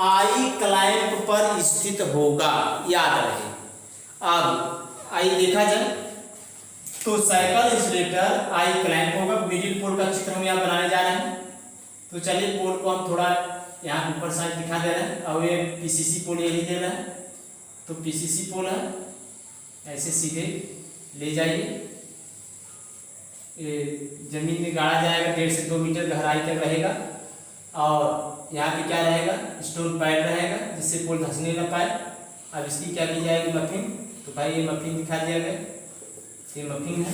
आई क्लैंप पर स्थित होगा, याद रहे। अब आइए देखा जाए तो साइकिल इंसुलेटर आई क्लैंप होगा, मिडिल पोल का चित्र हम यहाँ बनाने जा रहे हैं। तो चलिए पोल को हम थोड़ा यहाँ ऊपर साइड दिखा दे रहे हैं, और ये पीसीसी पोल यही दे रहा है, तो पीसीसी पोल है, ऐसे सीधे ले जाइए, जमीन में गाड़ा जाएगा, 1.5 से 2 मीटर गहराई तक रहेगा, और यहाँ पे क्या रहेगा, स्टोन पैड रहेगा, जिससे पोल धंसने न पाए। अब इसकी क्या की जाएगी, मफिन। तो भाई ये मफिन दिखा दिया गया, ये मफिन है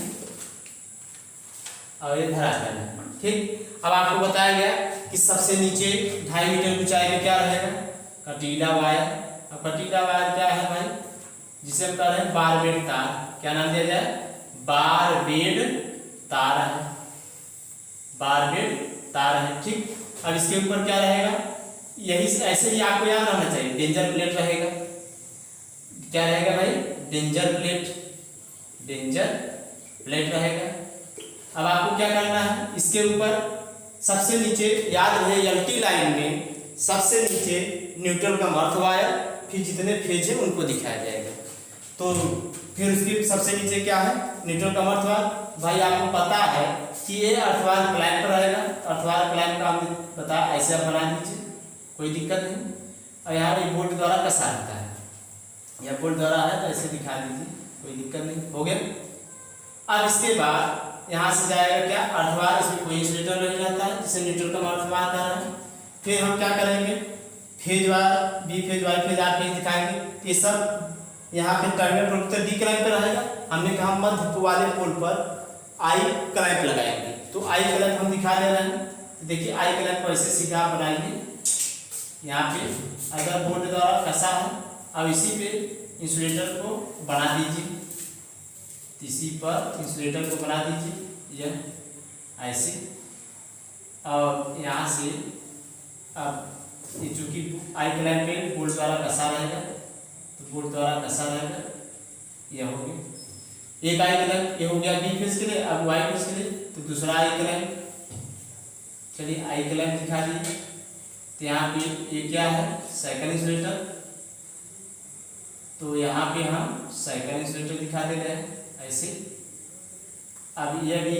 और ये धरातल है, ठीक। अब आपको बताया गया कि सबसे नीचे 2.5 मीटर ऊंचाई पे क्या रहेगा, कटीला वायर। अब कटीला वायर क्या है भाई, जिसे हम कह रहे हैं बार बेड तार। क्या नाम दिया जाए, बार बेड तार है, बार बेड तार है, ठीक। अब इसके ऊपर क्या रहेगा, यही ऐसे ही आपको याद रहना चाहिए, डेंजर प्लेट रहेगा। क्या रहेगा भाई, डेंजर प्लेट, डेंजर प्लेट रहेगा। अब आपको क्या करना है, इसके ऊपर सबसे नीचे याद रहे एलटी लाइन में सबसे नीचे न्यूट्रल का अर्थ वायर, फिर जितने फेज है उनको दिखाया जाएगा। तो फिर उसके सबसे नीचे क्या है, न्यूट्रल का अर्थ वायर। भाई आपको पता है कि ये अर्थवायर क्लाइंब पर रहेगा, अर्थवायर क्लाइंब का हमने बताया, ऐसे आप बना दीजिए, कोई दिक्कत नहीं। और यहाँ पे बोल्ट द्वारा कसा रहता है, यह बोल्ट द्वारा है तो ऐसे दिखा दीजिए, कोई दिक्कत नहीं, हो गया। अब इसके बाद यहाँ से जाएगा क्या, अर्थवायर, इसमें कोई इंसुलेटर नहीं रहता है जिसे न्यूट्रल का अर्थवायर कह रहे हैं। फिर हम क्या करेंगे, phase wire, B phase, Y phase, R phase दिखाएंगे। ये सब यहाँ पे टर्मिनल पोल पर डी क्लैंप पे रहेगा। हमने कहा मध्य वाले पोल पर आई क्लैंप लगाएंगे, तो आई क्लैंप हम दिखा दे रहे हैं। तो देखिए आई क्लैंप को ऐसे सीधा बनाएंगे यहाँ पे, अगर बोल्ट द्वारा कसा है। अब इसी पे इंसुलेटर को बना दीजिए, इसी पर इंसुलेटर को बना दीजिए यह ऐसे। और यहाँ से अब ये चूंकि आई क्लैंप पे बोल्ट द्वारा कसा रहेगा, तो बोल्ट द्वारा कसा रहेगा, यह हो गया एक आई क्लैंप, ये हो गया बी फेज के लिए। अब वाई फेज के लिए तो दूसरा आई क्लैंप, चलिए आई क्लैंप दिखा दीजिए। तो यहाँ पे ये क्या है, साइकिल इंसुलेटर, तो यहाँ पे हम साइकिल इंसुलेटर दिखा दे रहे हैं ऐसे। अब यह भी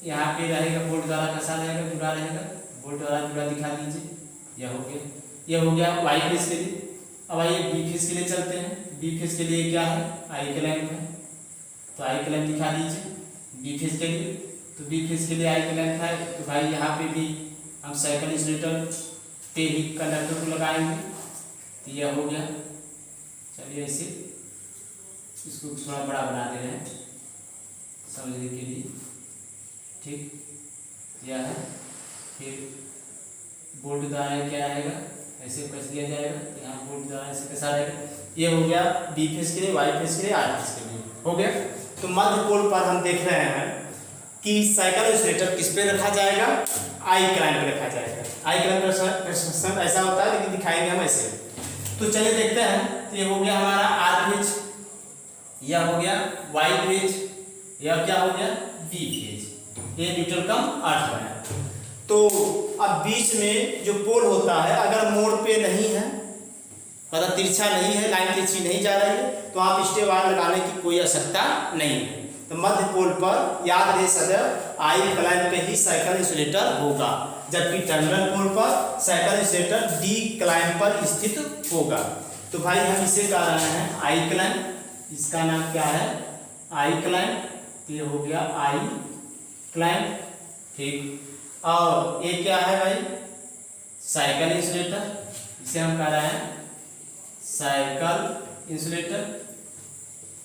यहाँ पे रहेगा, बोल्ट द्वारा कसा रहेगा, जुड़ा रहेगा, बोल्ट द्वारा जुड़ा दिखा दीजिए, यह हो गया। यह हो गया वाई फेज के लिए। अब आइए बी फेज के लिए चलते हैं। बी फेज के लिए क्या है, आई क्लैंप है, तो आई क्लैंप दिखा दीजिए बी फेज के लिए। तो बी फेज के लिए आई क्लैंप है, तो भाई यहाँ पे भी हम साइकिल इंसुलेटर पे ही कंडक्टर को लगाएंगे, तो यह हो गया। चलिए ऐसे इसको थोड़ा बड़ा बना दे रहे हैं समझने के लिए, ठीक, यह है। फिर बोल्ट द्वारा क्या रहेगा, ऐसे कस दिया जाएगा, तो यहाँ बोल्ट द्वारा ऐसे कसा रहेगा। ये हो गया बी फेज के लिए, वाई फेज के लिए, आर फेज के लिए, हो गया। तो मध्य पोल पर हम देख रहे हैं कि साइकिल इंसुलेटर किस पे रखा जाएगा, आई क्लैंप पे रखा जाएगा। आई क्लैंप कंस्ट्रक्शन ऐसा होता है, लेकिन दिखाएंगे हम ऐसे। तो चलिए देखते हैं। तो ये हो गया हमारा आर फेज, यह हो गया वाई फेज, यह क्या हो गया बी फेज, ये न्यूट्रल का अर्थ है। तो अब बीच में जो पोल होता है, अगर मोड़ पे नहीं है, मतलब तिरछा नहीं है, लाइन तिरछी नहीं जा रही है, तो आप स्टे वायर लगाने की कोई आवश्यकता नहीं है। तो मध्य पोल पर याद रहे सदैव आई क्लैंप पे ही साइकिल इंसुलेटर होगा, जबकि टर्मिनल पोल पर साइकिल इंसुलेटर डी क्लैंप पर स्थित होगा। तो भाई हम इसे कह रहे हैं आई क्लैंप, इसका नाम क्या है आई क्लैंप, तो ये हो गया आई क्लैंप, ठीक। और ये क्या है भाई, साइकिल इंसुलेटर, इसे हम कह रहे हैं cycle insulator,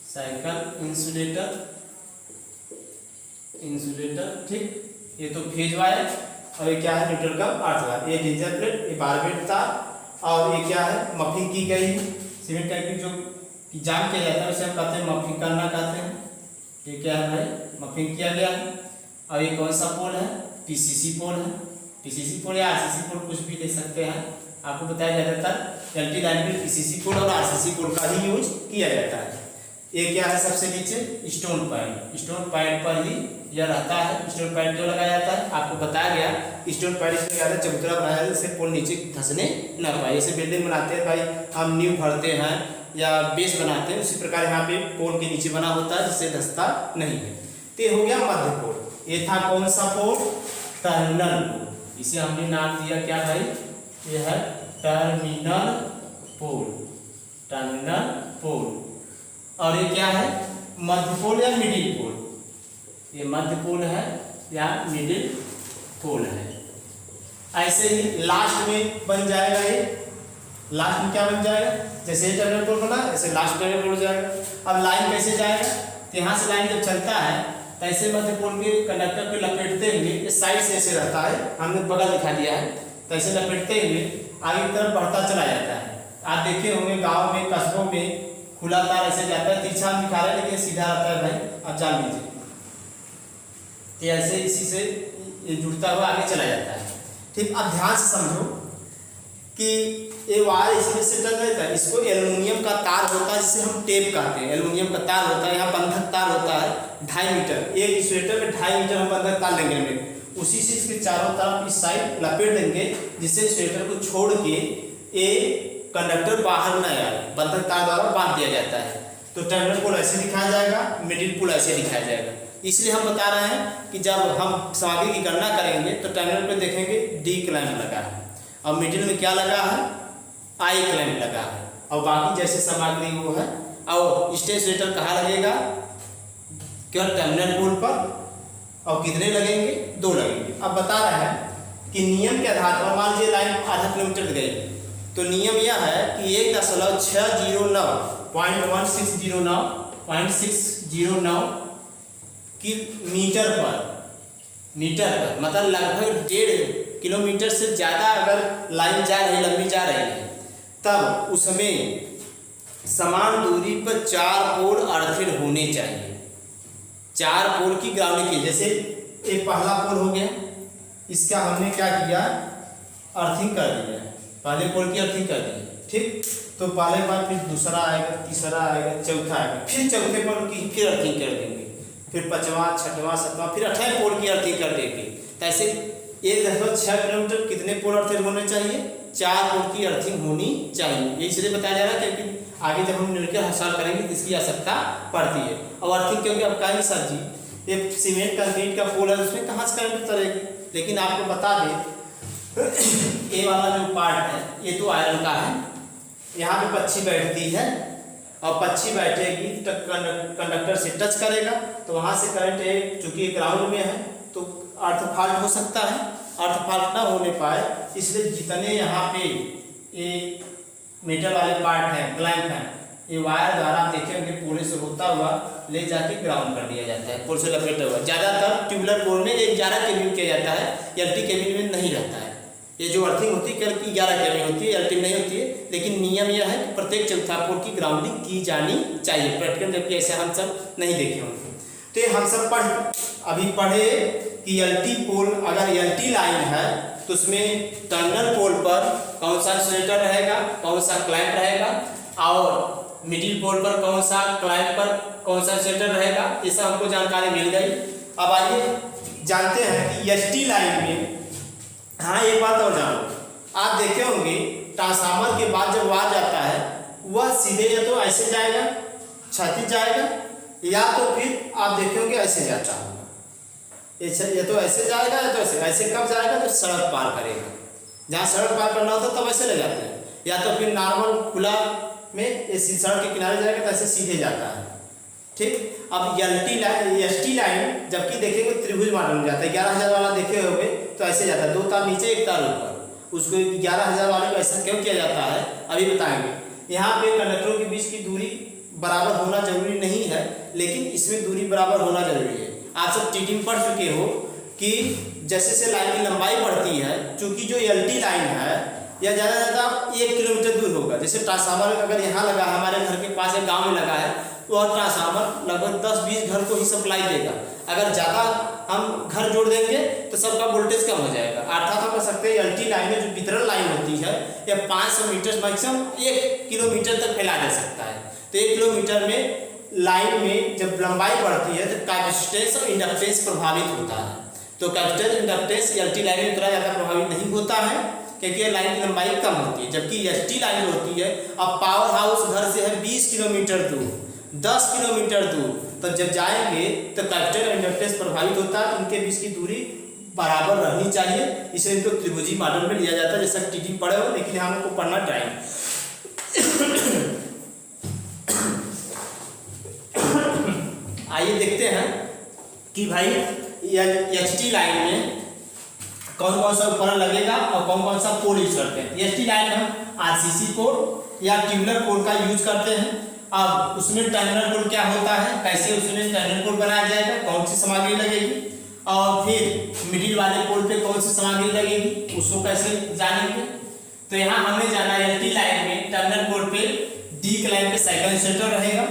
cycle insulator, insulator, ठीक। ये तो फेज वायर, और ये क्या है न्यूट्रल का अर्थ वायर, ये गिंजर प्लेट, ये बारबेट तार, और ये क्या है मफिंग की गई सीमेंट टाइप जो जाम किया जाता है, उसे हम कहते हैं मफिंग करना कहते हैं। ये क्या है भाई, मफिंग किया गया है। और ये कौन सा पोल है, पीसीसी पोल है, पीसीसी पोल या आरसीसी पोल कुछ भी ले सकते हैं। आपको बताया जाता है एलटी लाइन में पीसीसी पोल और आरसीसी पोल का ही यूज किया जाता है। ये क्या है सबसे नीचे स्टोन पॉइंट, स्टोन पॉइंट पर ही यह रहता है। स्टोन पॉइंट जो लगाया जाता है, आपको बताया गया स्टोन पॉइंट इसमें क्या है, चबूतरा बनाया है जिससे पोल नीचे धंसने न पाए। जैसे बिल्डिंग बनाते हैं भाई, हम नींव भरते हैं या बेस बनाते हैं, उसी प्रकार यहाँ पे पोल के नीचे बना होता है जिससे धंसता नहीं है। तो ये हो गया मध्य पोल। ये था कौन सा पोल, टर्मिनल पोल, इसे हमने नाम दिया क्या भाई, ये है टर्मिनल पोल, टर्मिनल पोल। और ये क्या है मध्य पोल या मिडिल पोल, ये मध्य पोल है या मिडिल पोल है। ऐसे ही लास्ट में बन जाएगा, ये लास्ट में क्या बन जाएगा, जैसे ये टर्मिनल पोल बना ऐसे लास्ट टर्मिनल पोल जाएगा। अब लाइन कैसे जाएगा, तो यहाँ से लाइन जब चलता है तो ऐसे मध्य पोल के कंडक्टर पे लपेटते हुए इस साइड से ऐसे रहता है, हमने बगल दिखा दिया है, तो ऐसे लपेटते हुए आगे की तरफ बढ़ता चला जाता है। आप देखे होंगे गांव में कस्बों में खुला तार ऐसे जाता है, तिरछा हम दिखा रहे हैं लेकिन सीधा रहता है भाई, आप जान लीजिए। तो ऐसे इसी से ये जुड़ता हुआ आगे चला जाता है, ठीक। अब ध्यान से समझो कि ये वायर इसमें से टच रहता है, इसको एल्युमिनियम का तार होता है जिसे हम टेप कहते हैं, एल्युमिनियम का तार होता है। यहाँ बंधक तार होता है 2.5 मीटर, एक इंसुलेटर में 2.5 मीटर हम बंधक तार लेंगे, उसी से इसके चारों तरफ इस साइड लपेट देंगे, जिससे स्वेटर को छोड़ के ये कंडक्टर बाहर न आए, बंधक तार द्वारा बांध दिया जाता है। तो टर्मिनल पोल ऐसे दिखाया जाएगा, मिडिल पोल ऐसे दिखाया जाएगा। इसलिए हम बता रहे हैं कि जब हम सामग्री की गणना करेंगे तो टर्मिनल पे देखेंगे डी क्लैंप लगा है और मिडिल में क्या लगा है, आई क्लैंप लगा है, और बाकी जैसे सामग्री वो है। और स्टेशनेटर कहाँ लगेगा, केवल टर्मिनल पोल पर, और कितने लगेंगे, 2 लगेंगे। अब बता रहे हैं कि नियम के आधार पर मान लीजिए लाइन आधा किलोमीटर गई, तो नियम यह है कि 1.609 कि मीटर पर मतलब लगभग 1.5 किलोमीटर से ज़्यादा अगर लाइन जा रही, लंबी जा रही है, तब उसमें समान दूरी पर 4 पोल अर्थिड होने चाहिए। 4 पोल की ग्राउंडिंग की, जैसे एक पहला पोल हो गया, इसका हमने क्या किया, अर्थिंग कर दिया, पहले पोल की अर्थिंग कर दी, ठीक। तो पहले बार फिर दूसरा आएगा, तीसरा आएगा, चौथा आएगा, फिर चौथे पोल की फिर अर्थिंग कर देंगे, फिर 5वां, 6वां, 7वां, फिर 8वें पोल की अर्थिंग कर देंगे। तो ऐसे 1.6 किलोमीटर कितने पोल अर्थिंग होने चाहिए, 4 पोल की अर्थिंग होनी चाहिए। ये इसलिए बताया जा रहा है क्योंकि आगे जब हम न्यूमेरिकल सॉल्व करेंगे तो इसकी आवश्यकता पड़ती है। और अर्थिंग क्योंकि अब कहेंगे सर जी ये सीमेंट कंक्रीट का पोल है, उसमें कहाँ से करंट उतरेगी, लेकिन आपको बता दें ये वाला जो पार्ट है ये तो आयरन का है, यहाँ पे पक्षी बैठती है और पक्षी बैठेगी तो कंडक्टर से टच करेगा, तो वहाँ से करंट चूँकि ग्राउंड में है तो अर्थ फॉल्ट हो सकता है। अर्थ फॉल्ट ना होने पाए इसलिए जितने यहाँ पे ये मेटल वाले पार्ट हैं, क्लैंप हैं, ये वायर द्वारा आप देखेंगे पोल से होता हुआ ले जाके ग्राउंड कर दिया जाता है, पोल से लपेटा हुआ। ज़्यादातर ट्यूबुलर पोल में 11 केवी किया जाता है, एलटी केवी में नहीं रहता है। ये जो अर्थिंग होती है केवल 11 केवी होती है, एलटी नहीं होती है। लेकिन नियम यह है कि प्रत्येक चौथा पोल की ग्राउंडिंग की जानी चाहिए प्रैक्टिकल, जबकि ऐसे हम सब नहीं देखे होंगे। तो हम सब अभी पढ़े कि एलटी पोल, अगर एलटी लाइन है तो उसमें टर्मिनल पोल पर कौन सा इंसुलेटर रहेगा, कौन सा क्लैंप रहेगा, और मिडिल पोल पर कौन सा क्लैंप पर कौन सा इंसुलेटर रहेगा, ये सब हमको जानकारी मिल गई। अब आइए जानते हैं कि एसटी लाइन में, हाँ एक बात और जानो, आप देखे होंगे ट्रांसफार्मर के बाद जब वायर जाता है वह सीधे या तो ऐसे जाएगा, क्षैतिज जाएगा, या तो फिर आप देखे होंगे ऐसे जाता होगा, ये तो ऐसे जाएगा या तो ऐसे कब जाएगा, तो सड़क पार करेगा, जहाँ सड़क पार करना होता है तब ऐसे ले जाते हैं, या तो फिर नॉर्मल खुला में इस सड़क के किनारे जाएगा तो ऐसे सीधे जाता है, ठीक। अब एसटी लाइन जबकि देखेंगे त्रिभुज मॉडल में जाता है, 11,000 वाला देखे होंगे तो ऐसे जाता है, 2 तार नीचे 1 तार ऊपर, उसको 11,000 वाले को ऐसा क्यों किया जाता है अभी बताएंगे। यहाँ पे कंडक्टरों के बीच की दूरी बराबर होना जरूरी नहीं है, लेकिन इसमें दूरी बराबर होना जरूरी है। आप सब टीचिंग पढ़ चुके हो कि जैसे से लाइन की लंबाई बढ़ती है, चूंकि जो एलटी लाइन है या ज़्यादा ज़्यादा 1 किलोमीटर दूर होगा। जैसे ट्रांसफार्मर अगर यहाँ लगा है, हमारे घर के पास एक गांव में लगा है, तो और ट्रांसफार्मर लगभग 10-20 घर को ही सप्लाई देगा। अगर ज़्यादा हम घर जोड़ देंगे तो सबका वोल्टेज कम हो जाएगा। अर्थात हम कह सकते हैं एलटी लाइन में जो वितरण लाइन होती है या 500 मीटर मैक्सिमम 1 किलोमीटर तक फैला जा सकता है। तो 1 किलोमीटर में लाइन में जब लंबाई बढ़ती है तो कैपेसिटेंस और इंडक्टेंस प्रभावित होता है। तो कैपेसिटेंस इंडक्टेंस एलटी लाइन में उतना ज़्यादा प्रभावित नहीं होता है क्योंकि लाइन की लंबाई कम होती है, जबकि एसटी लाइन होती है। अब पावर हाउस घर से है 20 किलोमीटर दूर, 10 किलोमीटर दूर, तो जब जाएंगे तो कैपेसिटेंस और इंडक्टेंस प्रभावित होता है, उनके बीच की दूरी बराबर रहनी चाहिए, इसलिए इनको त्रिभुजी मॉडल में लिया जाता है। जैसा टीचिंग पढ़े हो, लेकिन हमको पढ़ना टाइम आइए देखते हैं कि भाई एसटी लाइन में कौन कौन सा उपकरण लगेगा और कौन कौन सा पोल यूज करते हैं। एसटी लाइन हम आरसीसी पोल या ट्यूबुलर पोल का यूज करते हैं। अब उसमें टर्मिनल पोल क्या होता है, कैसे उसमें टर्मिनल पोल बनाया जाएगा, कौन सी सामग्री लगेगी, और फिर मिडिल वाले पोल पे कौन सी सामग्री लगेगी, उसको कैसे जानेंगे। तो यहाँ हमने जाना एलटी लाइन में टर्मिनल पोल पे डी क्लैंप पे साइकिल इंसुलेटर रहेगा।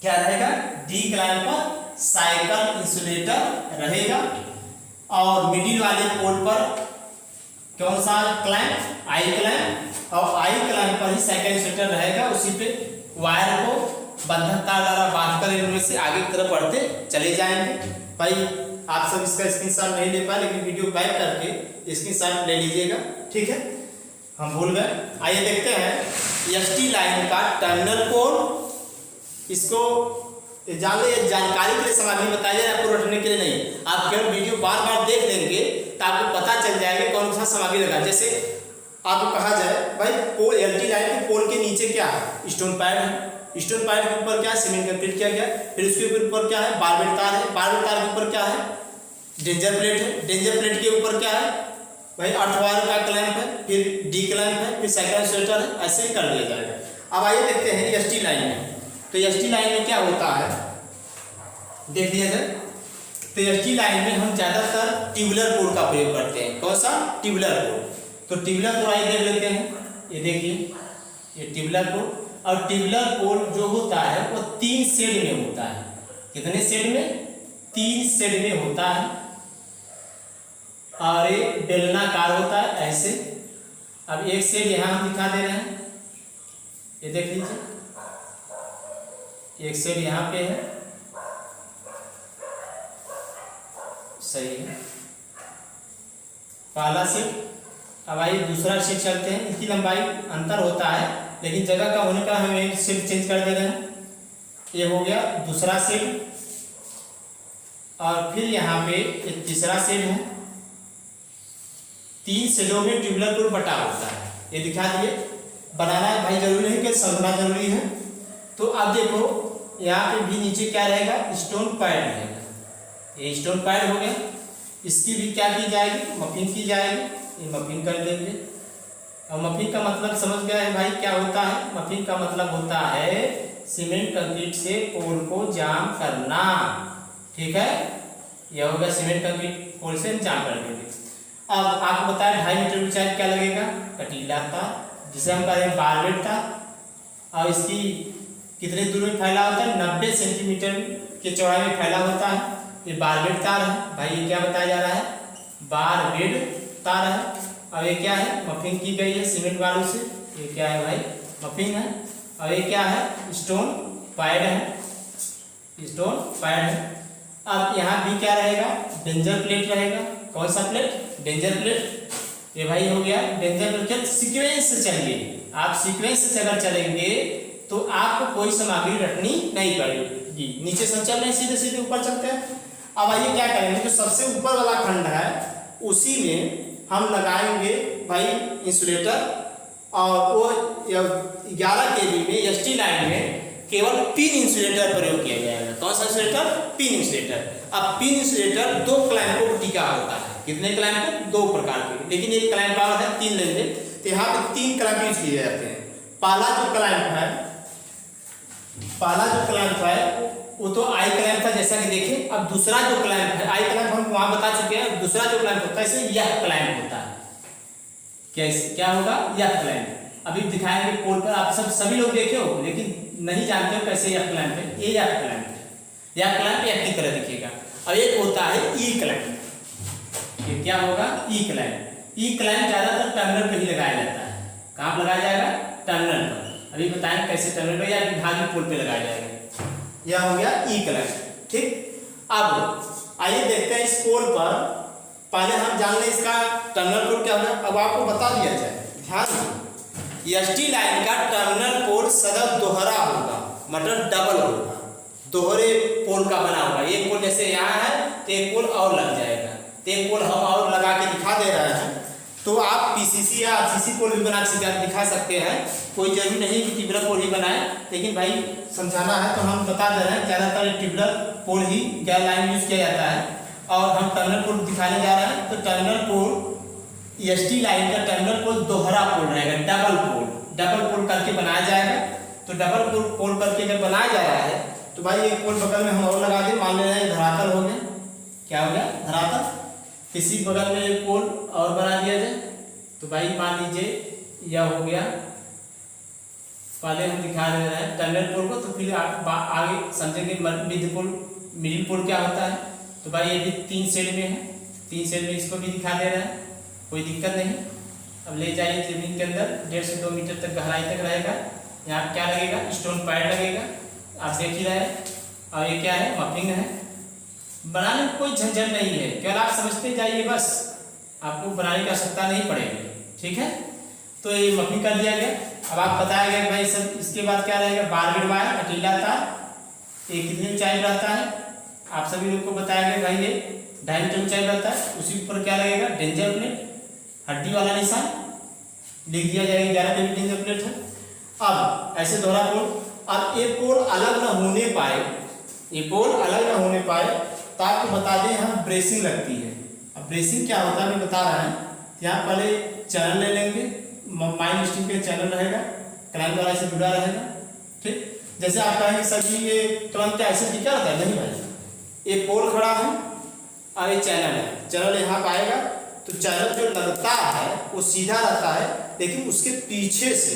क्या रहेगा, डी क्लैंप पर साइकिल इंसुलेटर रहेगा, और मिडिल वाले पोल पर कौन सा क्लैंप, आई क्लैंप, और आई क्लैंप पर ही साइकिल इंसुलेटर रहेगा। उसी पे वायर को बंधक तार द्वारा बांधकर इनमें से आगे की तरफ बढ़ते चले जाएंगे। भाई आप सब इसका स्क्रीनशॉट नहीं ले पाए, लेकिन वीडियो बैक करके स्क्रीनशॉट ले लीजिएगा, ठीक है। हम भूल गए। आइए देखते हैं एसटी लाइन का टर्मिनल कोड। इसको जान ले, जानकारी के लिए सामग्री बताई जाए, आपको रटने के लिए नहीं। आप केवल वीडियो बार बार देख लेंगे तो आपको पता चल जाएगा कौन सा सामग्री लगा। जैसे आपको कहा जाए भाई पोल, एलटी लाइन के पोल के नीचे क्या है, स्टोन पैड है, स्टोन पैड के ऊपर क्या है, सीमेंट कंक्रीट किया गया, फिर उसके ऊपर क्या है, बारबेट तार है, बारबेट तार के ऊपर क्या है, डेंजर प्लेट है, डेंजर प्लेट के ऊपर क्या है भाई, अर्थवायर का क्लैंप है, फिर डी क्लैंप है, फिर सेकंड स्वेटर है, ऐसे ही कर दिया जाएगा। अब आइए देखते हैं एसटी लाइन में। तो एसटी लाइन में क्या होता है देख लिया जाए। तो एसटी लाइन में हम ज्यादातर ट्यूबुलर पोल का प्रयोग करते हैं। कौन सा, ट्यूबुलर पोल। तो ट्यूबुलर पोल आइए देख लेते हैं। ये देखिए ये ट्यूबुलर पोल, और ट्यूबुलर पोल जो होता है वो 3 शेड में होता है। कितने शेड में, 3 शेड में होता है। और ये बेलनाकार होता है ऐसे। अब एक शेड यहाँ हम दिखा दे रहे हैं, ये देख लीजिए, एक शेड यहाँ पे है, सही है, पहला शेड। अब आइए दूसरा शेड चलते हैं। इसकी लंबाई अंतर होता है, लेकिन जगह का होने का हम एक शेड चेंज कर दे रहे हैं। ये हो गया दूसरा शेड, और फिर यहाँ पे एक तीसरा शेड है। 3 शेडों में ट्यूबुलर पोल बटा होता है। ये दिखा दिए, बनाना भाई जरूरी नहीं कि समझना जरूरी है। तो अब देखो यहाँ पे भी नीचे क्या रहेगा, स्टोन पैड रहेगा। ये स्टोन पैड हो गया। इसकी भी क्या की जाएगी, मफिन की जाएगी। ये मफिन कर देंगे। और मफिन का मतलब समझ गया है भाई क्या होता है। मफिन का मतलब होता है सीमेंट कंक्रीट से पोल को जाम करना, ठीक है। यह हो गया सीमेंट कंक्रीट पोल से जाम कर देंगे। अब आपको बताया 2.5 मीटर ऊंचाई क्या लगेगा, कटीला तार, जिसे हम कह रहे हैं बारबेट तार। और इसकी कितने दूर में फैला होता है, 90 सेंटीमीटर के चौड़ाई में फैला होता है। ये बारबेट तार है भाई। ये क्या बताया जा रहा है, बारबेट तार है। और ये क्या है, मफिन की गई है सीमेंट वालों से। ये क्या है भाई, मफिन है। और ये क्या है, स्टोन पैड है, स्टोन पैड है। अब यहाँ भी क्या रहेगा, डेंजर प्लेट रहेगा। कौन सा प्लेट, डेंजर प्लेट। ये भाई हो गया डेंजर प्लेट। सीक्वेंस से चलिए, आप सीक्वेंस से अगर चलेंगे तो आपको कोई सामग्री रखनी नहीं पड़ेगी। नीचे से चल रहे सीधे सीधे ऊपर चलते हैं। अब आइए क्या करेंगे, जो सबसे ऊपर वाला खंड है उसी में हम लगाएंगे भाई इंसुलेटर। और वो 11 kV में एसटी लाइन में केवल पिन इंसुलेटर प्रयोग किया जाएगा। कौन सा इंसुलेटर, पिन इंसुलेटर। अब पिन इंसुलेटर 2 क्लैंपों को टिका होता है। कितने क्लैंप, 2 प्रकार के, लेकिन एक क्लैंप और है 3 लेंगे। तो यहाँ पे 3 क्लैंप यूज किए जाते हैं। पहला जो क्लैंप है वो तो आई क्लैंप था जैसा कि देखें। अब दूसरा जो क्लैंप है, आई क्लैंप हम वहां बता चुके हैं। दूसरा जो क्लैंप होता है इसे यह क्लैंप होता है। क्या होगा, यह क्लैंप। अभी दिखाएंगे पोल पर, आप सभी लोग देखे हो, लेकिन नहीं जानते हो कैसे यह क्लैंप है। ये यह क्लैंप है, यह क्लैंप यह की तरह दिखेगा। अब एक होता है ई क्लैंप। ये क्या होगा, ई क्लैंप। ई क्लैंप ज्यादातर टर्मिनल पर ही लगाया जाता है। कहाँ पर लगाया जाएगा, टर्मिनल पर। अभी बताएं कैसे टर्मिनल पर या विभागीय पोल पे लगाया जाएगा। यह हो गया ई क्लैंप, ठीक। अब आइए देखते हैं इस पोल पर। पहले हम जान लें इसका टर्मिनल पोल क्या होगा। अब आपको बता दिया जाए, ध्यान। एसटी लाइन का टर्मिनल पोल सदैव दोहरा होगा, मतलब डबल होगा, दोहरे पोल का बना होगा। एक पोल जैसे यहाँ है तो एक पोल और लग जाएगा। तो एक पोल हम और लगा के दिखा दे रहे हैं। तो आप पीसीसी या आरसीसी पोल भी बना दिखा सकते हैं। कोई जरूरी नहीं कि ट्यूबुलर पोल ही बनाए, लेकिन भाई समझाना है तो हम बता दे रहे हैं। ज़्यादातर ट्यूबुलर पोल ही गैर लाइन यूज किया जाता है। और हम टर्मिनल पोल दिखाने जा रहे हैं। तो टर्मिनल पोल, एसटी लाइन का टर्मिनल पोल दोहरा पोल रहेगा, डबल पोल करके बनाया जाएगा। तो डबल पोल करके अगर बनाया जा रहा है तो भाई एक पोल बगल में हम और लगा दें। मान ले रहे हैं धरातल हो गया, क्या हो गया, धरातल। किसी बगल में एक पोल और बना दिया जाए तो भाई मान लीजिए यह हो गया। पहले हम दिखा दे रहे हैं टर्मिनल पोल को, तो फिर आगे समझेंगे मिडिल पोल क्या होता है। तो भाई ये भी 3 शेड में है, 3 शेड में इसको भी दिखा दे रहे हैं, कोई दिक्कत नहीं। अब ले जाइए जमीन के अंदर, 1.5 से 2 मीटर तक गहराई तक रहेगा। यहाँ क्या लगेगा, स्टोन पैड लगेगा, आप देख ही रहे हैं। और ये क्या है, मफिन है। बनाने में कोई झंझट नहीं है, केवल आप समझते जाइए बस, आपको बनाने की आवश्यकता नहीं पड़ेगी। ठीक है, तो ये मफिन कर दिया गया। अब आप बताया गया भाई सब, इसके बाद क्या रहेगा, बारबेड वायर, अकेला तार, ये कितनी ऊंचाई रहता है, आप सभी लोग को बताया गया भाई ये 2.5 मीटर ऊंचाई रहता है। उसी ऊपर क्या रहेगा, डेंजर प्लेट, हड्डी वाला निशान लिख दिया जाएगा, 11 kV डेंजर प्लेट है। अब ऐसे दोहरा पोल, अब ये पोल अलग ना होने पाए, ये पोल अलग ना होने पाए, तो आपको बता दें यहाँ ब्रेसिंग लगती है। अब ब्रेसिंग क्या होता है मैं बता रहा है, यहाँ पहले चैनल ले लेंगे, माइन स्टील का चैनल रहेगा, क्लैंप वाला से जुड़ा रहेगा। ठीक, जैसे आप कहेंगे सर जी ये क्लैंप क्या ऐसे टिका रहता है, नहीं भाई, ये पोल खड़ा है और ये चैनल है, चैनल यहाँ पर आएगा, तो चैनल जो लगता है वो सीधा रहता है, लेकिन उसके पीछे से,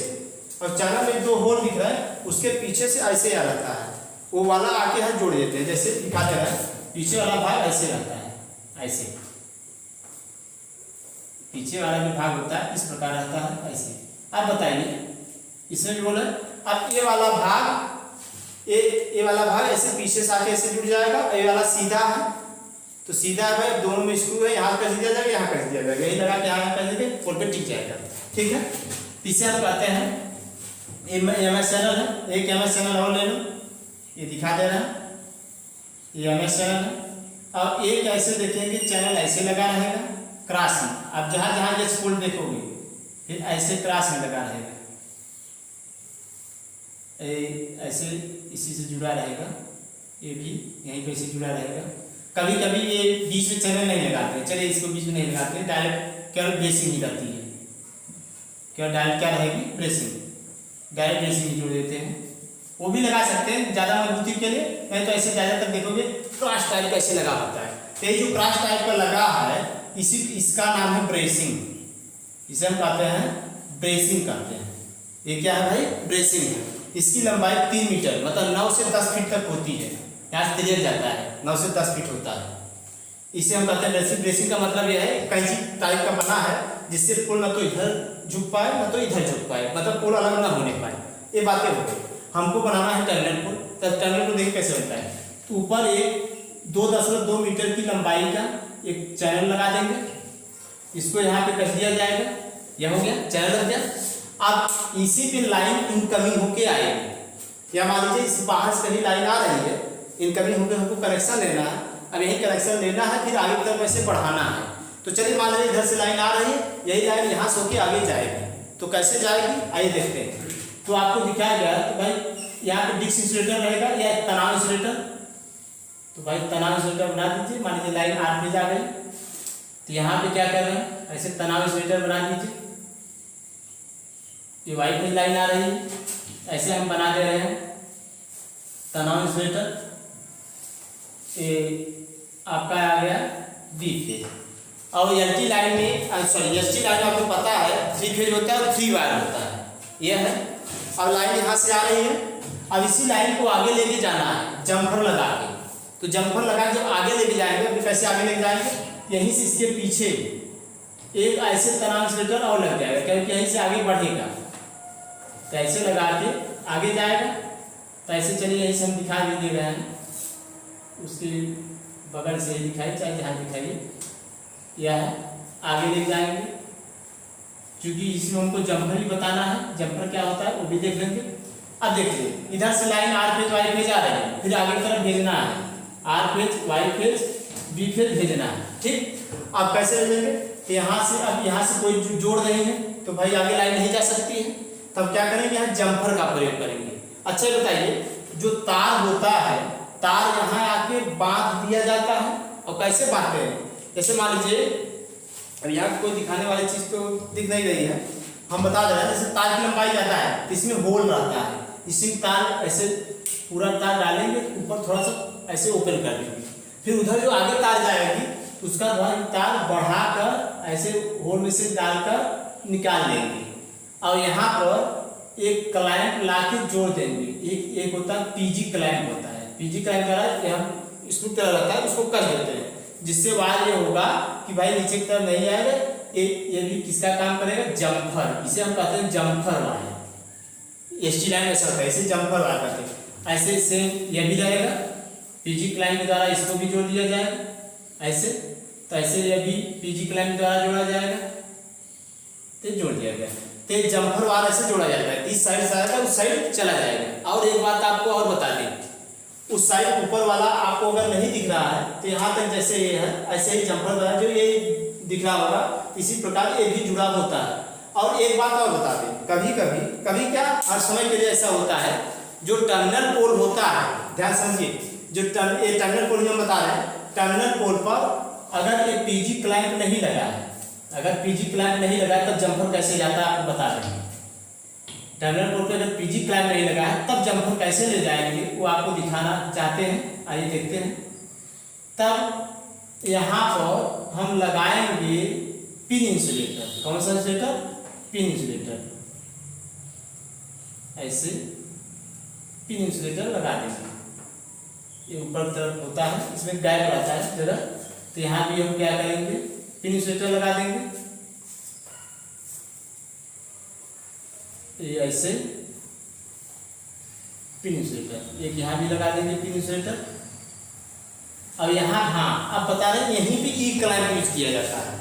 और चैनल में 2 होल दिख रहा है, उसके पीछे से ऐसे आ रहता है, वो वाला आके हम जोड़ देते हैं, जैसे दिखा दे रहा है, पीछे वाला भाग ऐसे रहता है, ऐसे पीछे वाला जो भाग होता है इस प्रकार रहता है, ऐसे। आप बताइए, इसमें भी बोला, अब ये वाला भाग, ये वाला भाग ऐसे पीछे से आके ऐसे जुड़ जाएगा, ये वाला सीधा है, तो सीधा है भाई, दोनों में स्क्रू है, यहाँ कर दिया जाएगा, यहाँ कर दिया जाएगा, यही लगा के यहाँ कर देंगे, पोल पे टिक जाएगा। ठीक है, तीसरे हम कहते हैं एमएस चैनल है, एक एमएस चैनल और ले लो, ये दिखा दे रहा है, ये एमएस चैनल है। अब एक ऐसे देखेंगे चैनल ऐसे लगा रहेगा क्रॉस में, आप जहाँ जहाँ ये पोल देखोगे फिर ऐसे क्रॉस में लगा रहेगा, ऐसे इसी से जुड़ा रहेगा, ये भी यहीं पे ऐसे जुड़ा रहेगा। कभी कभी ये बीच में चैनल नहीं लगाते, चलिए इसको बीच में नहीं लगाते, डायरेक्ट केवल ब्रेसिंग ही करती है, केवल डायरेक्ट क्या रहेगी, ब्रेसिंग, डायरेक्ट ब्रेसिंग ही जोड़ देते हैं। वो भी लगा सकते हैं ज़्यादा मजबूती के लिए, नहीं तो ऐसे ज़्यादातर देखोगे क्रॉस टाइप का ऐसे लगा होता है, तो ये जो क्रॉस टाइप का लगा है इसका नाम है ब्रेसिंग, इसे हम कहते हैं ब्रेसिंग कहते हैं। ये क्या है भाई, ब्रेसिंग है। इसकी लंबाई 3 मीटर मतलब 9 से 10 फीट तक होती है, यहाँ से तिरक जाता है, 9 से 10 फीट होता है, इसे हम कहते हैं ब्रेसिंग। ब्रेसिंग का मतलब यह है कैंची टाइप का बना है, जिससे पोल न तो इधर झुक पाए न तो इधर झुक पाए, मतलब पोल अलग ना होने पाए। ये बातें हो गई। हमको बनाना है टर्मिनल पोल, तो टर्मिनल पोल देखिए कैसे बनता है, तो ऊपर एक 2.2 मीटर की लंबाई का एक चैनल लगा देंगे, इसको यहाँ पे कस दिया जाएगा, यह हो गया चैनल लग गया। अब इसी पे लाइन इनकमिंग होके आएगी, या मान लीजिए इस बाहर से कहीं लाइन आ रही है, इनकमिंग होकर हमको कनेक्शन लेना है, अब यही कनेक्शन लेना है, फिर आगे की तरफ ऐसे बढ़ाना है। तो चलिए मान लीजिए इधर से लाइन आ रही है, यही लाइन यहाँ से होके आगे जाएगी, तो कैसे जाएगी आइए देखते हैं। तो आपको दिखाया गया, तो भाई यहाँ पे डिस्क इंसुलेटर रहेगा या तनाव इंसुलेटर, तो भाई तनाव इंसुलेटर बना दीजिए। मान लीजिए लाइन 8 पे जा गई, तो यहाँ पे क्या कर रहे हैं, ऐसे तनाव इंसुलेटर बना दीजिए। ये वाई फेज लाइन आ रही है, ऐसे हम बना दे रहे हैं तनाव इंसुलेटर। ये आपका आ गया बी फेज। और एलटी लाइन में, सॉरी एसटी लाइन में आपको पता है 3 फेज होता है और 3 वायर होता है, यह है। अब लाइन यहाँ से आ रही है, अब इसी लाइन को आगे लेके जाना है जम्फर लगा के, तो जम्फर लगा के जब आगे लेके जाएंगे, फिर कैसे आगे लेके जाएंगे, यहीं से इसके पीछे एक ऐसे तनाव इंसुलेटर और लग जाएगा, क्योंकि यहीं से आगे बढ़ेगा, तो ऐसे लगा के आगे जाएगा। तो ऐसे चलिए यहीं से हम दिखा भी दे रहे हैं, उसके बगल से दिखाइए, चाहे जहाँ दिखाइए, यह आगे ले जाएंगे, क्योंकि इसमें हमको जम्पर भी बताना है, जम्पर क्या होता है वो भी देख लेंगे। अब देखिए इधर से line R phase Y phase आ रही है, फिर आगे की तरफ भेजना है, R phase Y phase B phase भेजना है। ठीक, आप कैसे भेजेंगे, तो यहाँ से, अब यहाँ से कोई जोड़ नहीं है, तो भाई आगे लाइन नहीं जा सकती है, तब क्या करेंगे, यहाँ जम्पर का प्रयोग करेंगे। अच्छा बताइए, जो तार होता है, तार यहाँ आके बांध दिया जाता है, और कैसे बांधते हैं, जैसे मान लीजिए अब यहाँ कोई दिखाने वाली चीज़ तो दिख नहीं रही है, हम बता दे रहे हैं। जैसे तार की लंबाई ज़्यादा है तो इसमें होल रहता है, इसमें तार ऐसे पूरा तार डालेंगे, ऊपर थोड़ा सा ऐसे ओपन कर देंगे, फिर उधर जो आगे तार जाएगी उसका तार बढ़ाकर ऐसे होल में से डालकर निकाल देंगे, और यहाँ पर एक क्लैंप ला के जोड़ देंगे। एक होता है पीजी क्लैंप होता है, पीजी क्लैंप द्वारा हम स्क्रू तरह रहता है, उसको कस देते हैं, जिससे वायर ये होगा कि भाई नीचे की तरफ नहीं आएगा। ये भी किसका काम करेगा, जम्फर, इसे हम कहते हैं जम्फर वायर। एसटी लाइन ऐसा होता है, इसे जम्फर वायर कहते हैं। ऐसे सेम ये भी रहेगा, पीजी क्लाइंट के द्वारा इसको भी जोड़ दिया जाएगा ऐसे, तो ऐसे ये भी पीजी क्लाइंट के द्वारा जोड़ा जाएगा, तो जोड़ दिया गया। तो जम्फर वार ऐसे जोड़ा जाता है, इस साइड से आएगा उस साइड चला जाएगा। और एक बात आपको और बता दें, उस साइड ऊपर वाला आपको अगर नहीं दिख रहा है तो यहाँ तक जैसे ये है ऐसे ही जम्फर द्वारा जो ये दिख रहा होगा इसी प्रकार ये भी जुड़ा होता है। और एक बात और बता दें, कभी क्या हर समय के लिए ऐसा होता है, जो टर्मिनल पोल होता है, ध्यान समझिए, जो ये टर्मिनल पोल हम बता रहे हैं, टर्मिनल पोल पर अगर ये पीजी क्लाइंट नहीं लगा है, अगर पीजी क्लाइंट नहीं लगा है तब जम्फर कैसे जाता है आपको बता रहे हैं। टर्मिनल पोल पर अगर पीजी क्लाइंट नहीं लगा है तब जम्फर कैसे ले जाएंगे वो आपको दिखाना चाहते हैं, आइए देखते हैं। तब यहाँ पर हम लगाएंगे पिन इंसुलेटर। कौन सा इंसुलेटर? Pin insulator. ऐसे पिन इंसुलेटर लगा देंगे, ये ऊपर तरफ होता है, इसमें गैप रहता है जरा, तो यहाँ भी हम क्या करेंगे, पिन इंसुलेटर लगा देंगे। ये ऐसे पिन इंसुलेटर, एक यहाँ भी लगा देंगे पिन इंसुलेटर। अब यहाँ हाँ अब बता रहे हैं यहीं पे ई क्लाइंट यूज किया जाता है।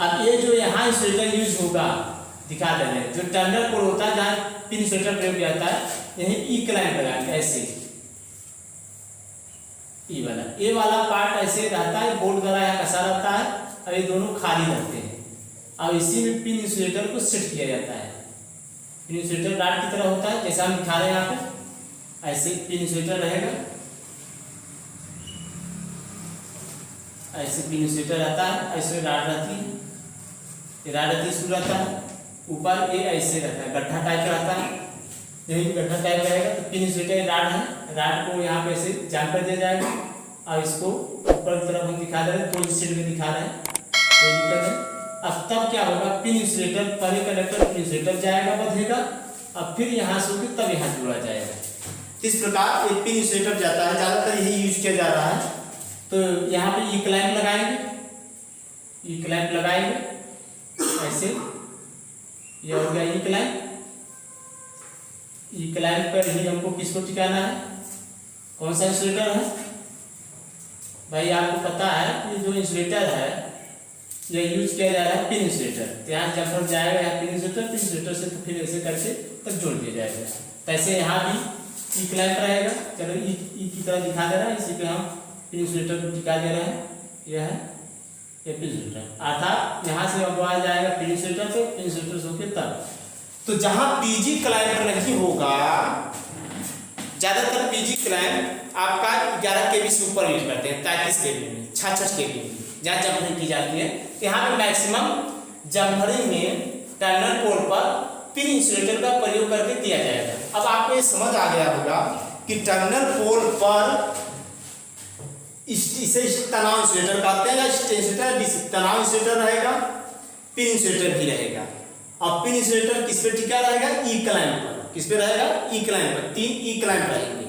अब ये जो यहाँ इंसुलेटर यूज होगा दिखा दे रहे हैं, जो टर्मिनल पोल होता है जहाँ पिन इंसुलेटर प्रयोग किया जाता है, यहीं ई क्लाइंट लगाएंगे ऐसे, ई वाला, ये वाला पार्ट ऐसे रहता है, बोल्ट द्वारा यहाँ कसा रहता है, और ये दोनों खाली रहते हैं। अब इसी में पिन इंसुलेटर को सेट किया जाता है। पिन इंसुलेटर राड की तरह होता है, जैसा हम दिखा रहे हैं यहाँ पे, ऐसे पिन इंसुलेटर रहेगा, ऐसे पिन इंसुलेटर रहता है, ऐसे राड रहती है, ये राड रहती है, शुरू रहता है, ऊपर ये ऐसे रहता है, गड्ढा टाइप का रहता है, यही गड्ढा टाइप रहेगा, तो पिन इंसुलेटर राड है, राड को यहाँ पे ऐसे जाम कर दिया जाएगा, और इसको ऊपर की तरफ हम दिखा दे रहे हैं, कोई सीट में दिखा रहे हैं, कोई दिक्कत है। अब तब क्या होगा, पिन इंसुलेटर पहले कनेक्टर पिन इंसुलेटर जाएगा, बंधेगा, अब फिर यहाँ से होकर तब यहाँ जोड़ा जाएगा। इस प्रकार एक पिन इंसुलेटर जाता है, ज़्यादातर यही यूज किया जा रहा है। तो यहाँ पे ई क्लैंप लगाएंगे, ई क्लैंप लगाएंगे ऐसे, ये हो गया ई क्लैंप। ई क्लैंप पर ही हमको किसको टिकाना है, कौन सा इंसुलेटर है भाई, आपको पता है कि जो इंसुलेटर है ये यूज किया जा रहा है पिन इंसुलेटर। यहाँ जब जाएगा यहाँ पिन इंसुलेटर से तो फिर ऐसे करके तब जोड़ दिया जाएगा। तो ऐसे यहाँ भी ई क्लैंप रहेगा, चलो ई की तरह दिखा दे रहा है, इसी पे हम पिन इंसुलेटर को टिका दे रहे हैं, यह है ये पिन इंसुलेटर, अर्थात यहाँ से अब आ जाएगा पिन इंसुलेटर पे, पिन इंसुलेटर से होकर तब। तो जहाँ पीजी क्लैंप नहीं होगा, ज़्यादातर पीजी क्लैंप आपका 11 kV से ऊपर यूज करते हैं, 33 kV में, 66 kV में जहाँ जम्परिंग की जाती है, यहाँ पे मैक्सिमम जम्परिंग में टर्मिनल पोल पर पिन इंसुलेटर का प्रयोग करके दिया जाएगा। अब आपको ये समझ आ गया होगा कि टर्मिनल पोल पर इसे तनाव इंसुलेटर कहते हैं, या तनाव इंसुलेटर रहेगा, पिन इंसुलेटर भी रहेगा। अब पिन इंसुलेटर किस पे टिका रहेगा, ई क्लैंप पर। किस पे रहेगा, ई क्लैंप पर, 3 ई क्लैंप रहेंगे,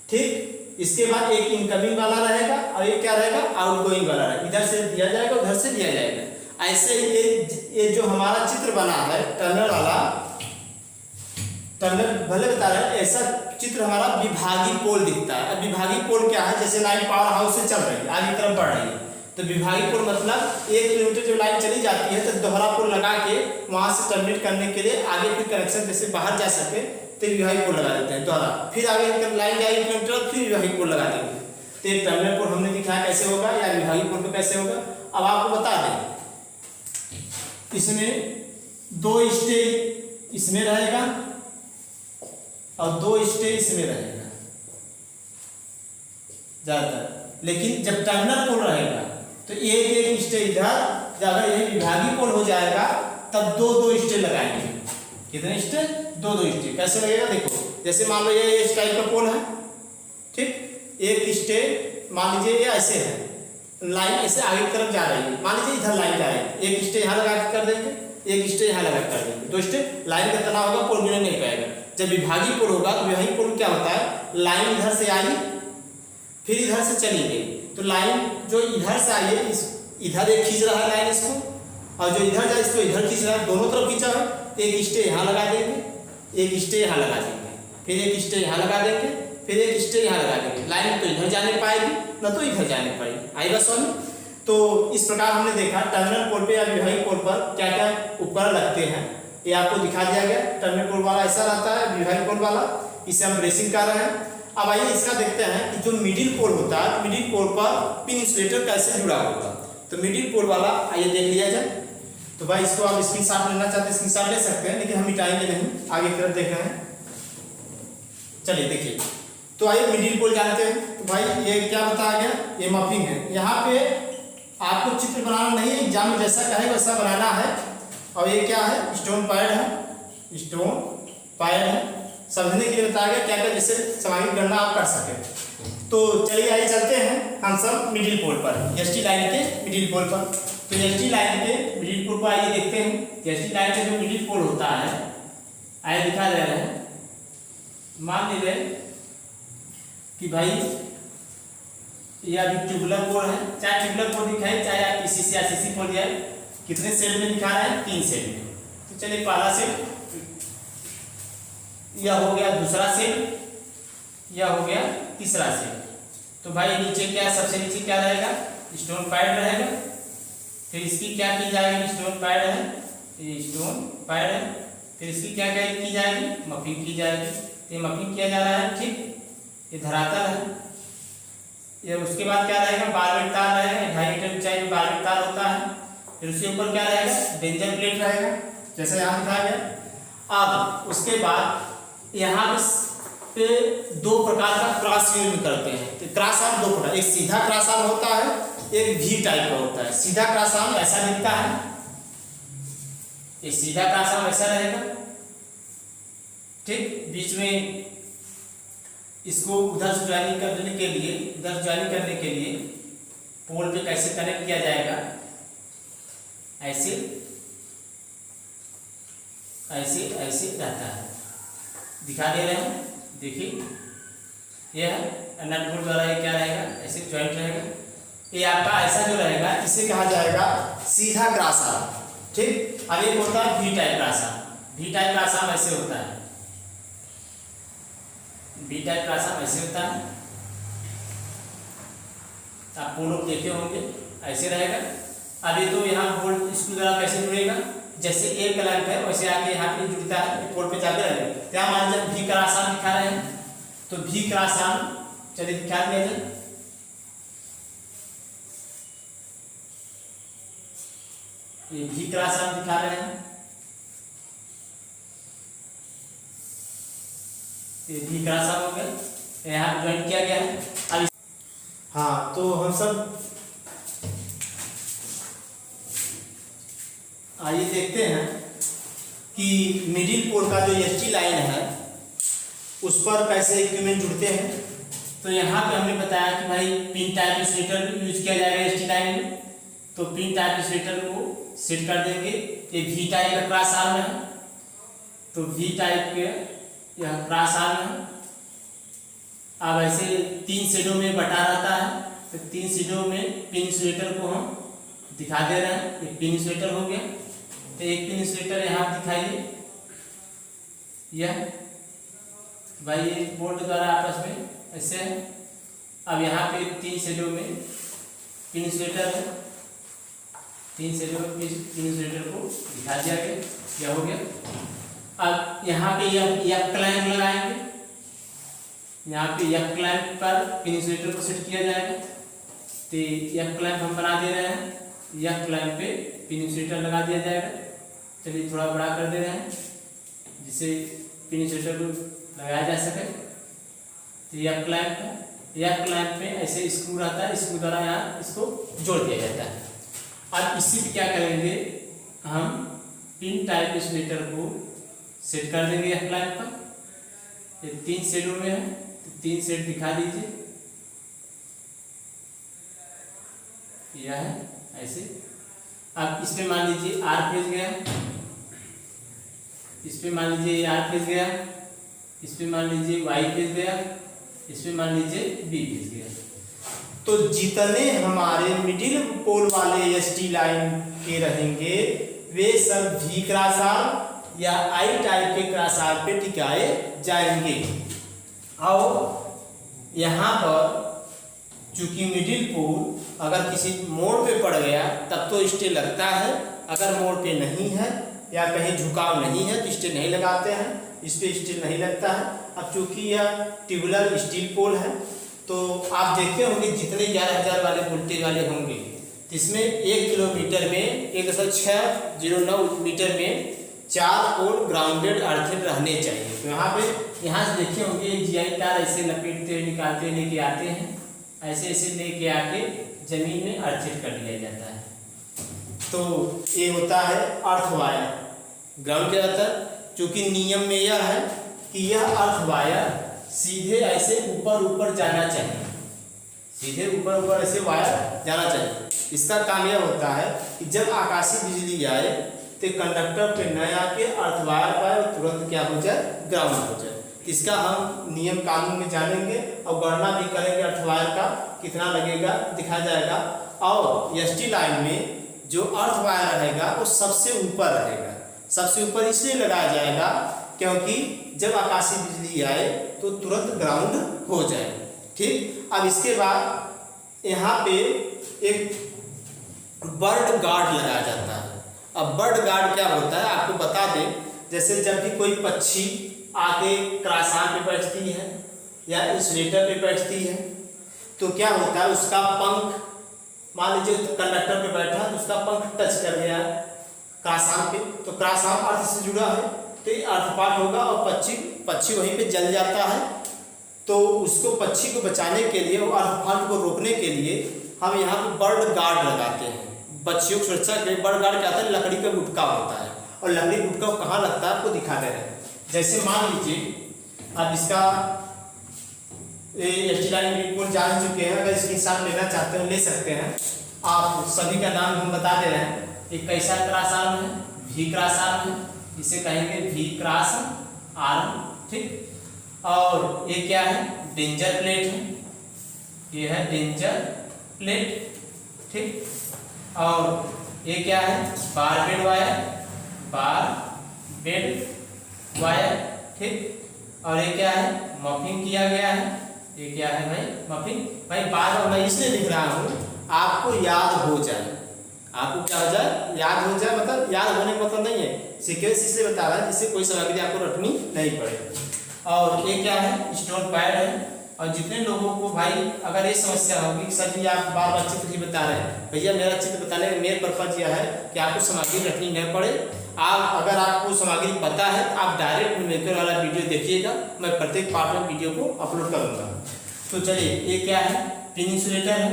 ठीक। इसके बाद एक इनकमिंग वाला रहेगा और एक क्या रहेगा, आउटगोइंग वाला रहेगा, इधर से दिया जाएगा उधर से दिया जाएगा। ऐसे ये जो हमारा चित्र बना है टर्मिनल वाला, टर्मिनल भले बता रहे हैं, ऐसा चित्र हमारा विभागीय पोल दिखता है। अब विभागीय पोल क्या है, जैसे लाइन पावर हाउस से चल रही है, आगे की तरफ बढ़ रही है, तो विभागीय पोल मतलब 1 किलोमीटर जो लाइन चली जाती है तो दोहरा पोल लगा के वहां से टर्मिनेट करने के लिए आगे फिर कनेक्शन जैसे बाहर जा सके तो विभागीय पोल लगा देते हैं दोहरा, फिर आगे लाइन जाएगी किलोमीटर फिर विभागीय पोल लगा देंगे। तो ये टर्मिनल पोल हमने दिखाया कैसे होगा, या विभागीय पोल पे कैसे होगा। अब आपको बता दें, इसमें 2 स्टेज इसमें रहेगा और 2 स्टेज इसमें रहेगा ज्यादातर, लेकिन जब टर्मिनल पोल रहेगा तो एक स्टेज इधर, अगर यह विभागीय पोल हो जाएगा तब 2 स्टेज लगाएंगे। कितने स्टेज, 2 स्टेज। कैसे लगेगा देखो, जैसे मान लो ये इस टाइप का पोल है, ठीक, एक स्टेज मान लीजिए ये ऐसे है, लाइन ऐसे आगे की तरफ जा रही है, मान लीजिए इधर लाइन जा रही है, एक स्टेज यहाँ लगा कर देंगे, एक स्टेज यहाँ लगा कर देंगे, 2 स्टेज। लाइन का तना होगा, पोल मिलने नहीं पाएगा। जब विभागीय पोल होगा तो विभागीय पोल क्या होता है, लाइन इधर से आई फिर इधर से चली गई, तो लाइन जो इधर से आई है इधर एक खींच रहा है लाइन इसको, और जो इधर जाए इसको इधर खींच रहा है, दोनों तरफ खींचा है। एक स्टे यहाँ लगा देंगे, एक स्टे यहाँ लगा देंगे, फिर एक स्टे यहाँ लगा देंगे, फिर एक स्टे यहाँ लगा देंगे, लाइन तो इधर जाने पाएगी ना तो इधर जाने पाएगी। आएगा समझ। तो इस प्रकार हमने देखा टर्मिनल पोल पे या विभागीय पोल पर क्या क्या उपकरण लगते हैं, ये आपको दिखा दिया गया। टर्मिनल पोल वाला ऐसा रहता है, विभागीय पोल वाला इसे हम ब्रेसिंग कर रहे हैं। अब आइए इसका देखते हैं कि जो मिडिल पोल होता है, मिडिल पोल पर पिन इंसुलेटर कैसे जुड़ा होगा। तो मिडिल पोल वाला आइए देख लिया जाए। तो भाई इसको आप स्क्रीनशॉट लेना चाहते हैं स्क्रीनशॉट ले सकते हैं, लेकिन हम मिटाएंगे नहीं, आगे की तरफ देख रहे हैं। चलिए देखिए, तो आइए मिडिल पोल जानते हैं। तो भाई ये क्या बताया गया, ये मफिंग है। यहाँ पे आपको चित्र बनाना नहीं है, एग्जाम में जैसा कहेगा वैसा बनाना है। और ये क्या है, स्टोन पैड है, स्टोन पैड है। समझने के लिए बताया गया क्या क्या जिससे सामग्री गणना आप कर सके। तो चलिए आइए चलते हैं हम सब मिडिल पोल पर, एसटी लाइन के मिडिल पोल पर। तो एसटी लाइन के मिडिल पोल पर आइए देखते हैं। एसटी लाइन का जो मिडिल पोल होता है, आइए दिखा दे रहे हैं। मान लीजिए कि भाई ये अभी ट्यूबुलर पोल है, चाहे ट्यूबुलर पोल दिखाए चाहे आप पीसीसी या सीसी पोल दिखाए, कितने सेट में दिखा रहा है, 3 सेट में। तो चलिए पहला सेट यह हो गया, दूसरा सेट यह हो गया, तीसरा सेट। तो भाई नीचे क्या, सबसे नीचे क्या रहेगा, स्टोन पैड रहेगा। फिर इसकी क्या की जाएगी, स्टोन पैड है, ये स्टोन पैड है। फिर इसकी क्या क्या की जाएगी, मफिंग की जाएगी। तो ये मफिंग किया जा रहा है, ठीक। ये धरातल है। ये उसके बाद क्या रहेगा, बारवेट तार रहेगा, 2.5 मीटर ऊंचाई में बारवेट तार होता है। फिर उसके ऊपर क्या रहेगा, डेंजर प्लेट रहेगा, जैसे यहाँ दिखाया गया। अब उसके बाद यहाँ पे 2 प्रकार का क्रॉस यूज करते हैं। तो क्रॉस आर्म 2 प्रकार, एक सीधा क्रॉस आर्म होता है, एक भी टाइप का होता है। सीधा क्रॉस आर्म ऐसा दिखता है, ये सीधा क्रॉस आर्म ऐसा रहेगा, ठीक। बीच में इसको उधर से ज्वाइनिंग करने के लिए, उधर ज्वाइनिंग करने के लिए पोल पे कैसे कनेक्ट किया जाएगा, ऐसे ऐसे ऐसे रहता है, दिखा दे रहे हैं। देखिए यह नट बोल्ट द्वारा ये क्या रहेगा, ऐसे जॉइंट रहेगा। ये आपका ऐसा जो रहेगा इसे कहा जाएगा सीधा क्रॉस आर्म, ठीक। अब एक होता है V type cross arm. V type cross arm ऐसे होता है, वी टाइप क्रॉस आर्म ऐसे होता है, आप पोल देखे होंगे, ऐसे रहेगा। अभी तो यहाँ बोल्ट स्क्रू द्वारा कैसे जुड़ेगा, जैसे एक क्लैंप है वैसे आके यहाँ पे जुड़ता है, पोल पे जाकर रहेगा। क्या मान लीजिए भी क्रॉस आर्म दिखा रहे हैं, तो भी क्रॉस आर्म चलिए दिखा दिया जाए। ये भी क्रॉस आर्म दिखा रहे हैं, ये भी क्रॉस आर्म हो गया, यहाँ ज्वाइंट किया गया है। अब हाँ, तो हम सब आइए देखते हैं कि मिडिल पोल का जो एसटी लाइन है उस पर कैसे इक्विपमेंट जुड़ते हैं। तो यहाँ पे हमने बताया कि भाई पिन टाइप इंसुलेटर यूज किया जाएगा एसटी लाइन में। तो पिन टाइप इंसुलेटर को सेट कर देंगे। ये वी टाइप का क्रॉस आर्म है, तो वी टाइप के यह क्रॉस आर्म है। अब ऐसे 3 शेडों में बटा रहता है, तो 3 शेडों में पिन इंसुलेटर को हम दिखा दे रहे हैं। एक पिन इंसुलेटर हो गया, तो एक पिन इंसुलेटर यहाँ दिखाइए, यह भाई ये बोल्ट द्वारा आपस में ऐसे है। अब यहाँ पे 3 शेडों में पिन इंसुलेटर है, 3 शेडों में पिन इंसुलेटर को दिखा दिया गया, यह हो गया। अब यहाँ पे यह क्लैंप लगाएंगे, यहाँ पे यह क्लैंप पर पिन इंसुलेटर को सेट किया जाएगा। तो यह क्लैंप हम बना दे रहे हैं, यह क्लैंप पे पिन इंसुलेटर लगा दिया जाएगा। चलिए थोड़ा बड़ा कर दे रहे हैं जिससे पिन इंसुलेटर को लगाया जा सके। तो यह क्लैंप है, यह क्लैंप पे ऐसे स्क्रू रहता है, स्क्रू द्वारा यहाँ इसको जोड़ दिया जाता है। अब इसी पे क्या करेंगे, हम पिन टाइप इंसुलेटर को सेट कर देंगे यह क्लैंप पर। ये 3 शेडों में है, तो 3 शेड दिखा दीजिए, यह है ऐसे। अब इस पे मान लीजिए आर फेज गया, इस पे मान लीजिए आर फेज गया, इस पे मान लीजिए वाई फेज गया, इस पे मान लीजिए बी फेज गया। तो जितने हमारे मिडिल पोल वाले एसटी लाइन के रहेंगे वे सब भी क्रॉस आर्म या आई टाइप के क्रॉस आर्म पे टिकाए जाएंगे। और यहाँ पर चूंकि मिडिल पोल अगर किसी मोड़ पे पड़ गया तब तो स्टे लगता है, अगर मोड़ पे नहीं है या कहीं झुकाव नहीं है तो स्टे नहीं लगाते हैं, इस पे स्टे नहीं लगता है। अब चूंकि यह ट्यूबुलर स्टील पोल है तो आप देखते होंगे जितने 11,000 वाले वोल्टेज वाले होंगे इसमें 1 किलोमीटर में 1.609 मीटर में 4 पोल ग्राउंडेड अर्थिंग रहने चाहिए। तो यहाँ से देखे होंगे जीआई तार ऐसे लपेटते हुए निकालते हुए लेके आते हैं, ऐसे ऐसे लेके आके जमीन में अर्थिंग कर दिया जाता है। तो ये होता है अर्थ वायर। ग्राउंड क्या होता है, चूंकि नियम में यह है कि यह अर्थ वायर सीधे ऐसे ऊपर ऊपर जाना चाहिए, सीधे ऊपर ऊपर ऐसे वायर जाना चाहिए। इसका काम यह होता है कि जब आकाशीय बिजली आए तो कंडक्टर पे न आके अर्थ वायर पर और तुरंत क्या हो जाए, ग्राउंड हो जाए। इसका हम नियम कानून में जानेंगे और गणना भी करेंगे अर्थ वायर का कितना लगेगा दिखाया जाएगा। और एसटी लाइन में जो अर्थ वायर रहेगा वो सबसे ऊपर रहेगा, सबसे ऊपर इसलिए लगाया जाएगा क्योंकि जब आकाशीय बिजली आए तो तुरंत ग्राउंड हो जाए। ठीक, अब इसके बाद यहाँ पे एक बर्ड गार्ड लगाया जाता है। अब बर्ड गार्ड क्या होता है आपको बता दें, जैसे जब भी कोई पक्षी आके क्रॉसान पे बैठती है या इंसुलेटर पे बैठती है तो क्या होता है उसका पंख, मान लीजिए कंडक्टर पे बैठा तो उसका पंख टच कर गया क्रॉसान पे, तो क्रॉसान अर्थ से जुड़ा है तो ये अर्थपात होगा और पक्षी वहीं पे जल जाता है। तो उसको पक्षी को बचाने के लिए और अर्थपात को रोकने के लिए हम यहाँ पे बर्ड गार्ड लगाते हैं। पक्षियों की सुरक्षा के लिए बर्ड गार्ड क्या होता है, लकड़ी का गुटका होता है और लकड़ी गुटका कहाँ लगता है आपको दिखा दे रहे हैं। जैसे मान लीजिए अब इसका एसटी लाइन बिल्कुल जान चुके हैं, अगर इसके हिसाब लेना चाहते हैं ले सकते हैं। आप सभी का नाम हम बता दे रहे हैं। एक कैसा क्रॉस आर्म है, वी क्रॉस आर्म है, इसे कहेंगे वी क्रॉस आर्म। ठीक, और ये क्या है, डेंजर प्लेट है, ये है डेंजर प्लेट। ठीक, और ये क्या है, बार बेड वायर, बार बेड वायर। ठीक, और ये क्या है, मफिंग किया गया है, ये क्या है भाई, मफिंग। भाई बार बार मैं इसलिए लिख रहा हूँ आपको याद हो जाए, आपको क्या हो जाए, याद हो जाए। मतलब याद होने का मतलब नहीं है, सीक्वेंस इसलिए बता रहा है जिससे कोई सामग्री आपको रटनी नहीं पड़े। और ये क्या है, स्टोन पैड है। और जितने लोगों को भाई अगर ये समस्या होगी कि सर जी आप बार बार चित्र ही बता रहे हैं, भैया मेरा चित्र बताने का मेन पर्पज यह है कि आपको सामग्री रखनी नहीं पड़े। आप अगर आपको सामग्री पता है तो आप डायरेक्ट न्यूमेरिकल वाला वीडियो देखिएगा, मैं प्रत्येक पार्ट में वीडियो को अपलोड करूँगा। तो चलिए, ये क्या है, पिन इंसुलेटर है,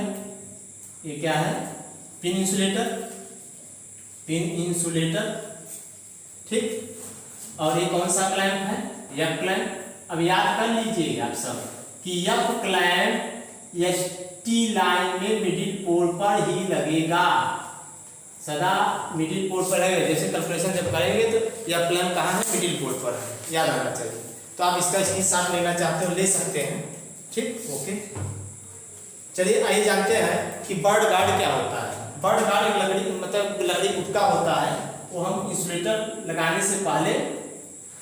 ये क्या है, पिन इंसुलेटर, पिन इंसुलेटर। ठीक, और ये कौन सा क्लैंप है, यफ क्लैंप। अब याद कर लीजिए आप सब कि यफ क्लैंप एसटी लाइन में मिडिल पोल पर ही लगेगा, सदा मिडिल पोल पर लगेगा। जैसे कैलकुलेशन जब करेंगे तो यफ क्लैंप कहाँ है, मिडिल पोल पर है, याद आना चाहिए। तो आप इसका स्क्रीनशॉट लेना चाहते हो ले सकते हैं। ठीक, ओके। चलिए आइए जानते हैं कि बर्ड गार्ड क्या होता है। बर्ड गार्ड एक लकड़ी, मतलब लकड़ी गुटका होता है, वो हम इंसुलेटर लगाने से पहले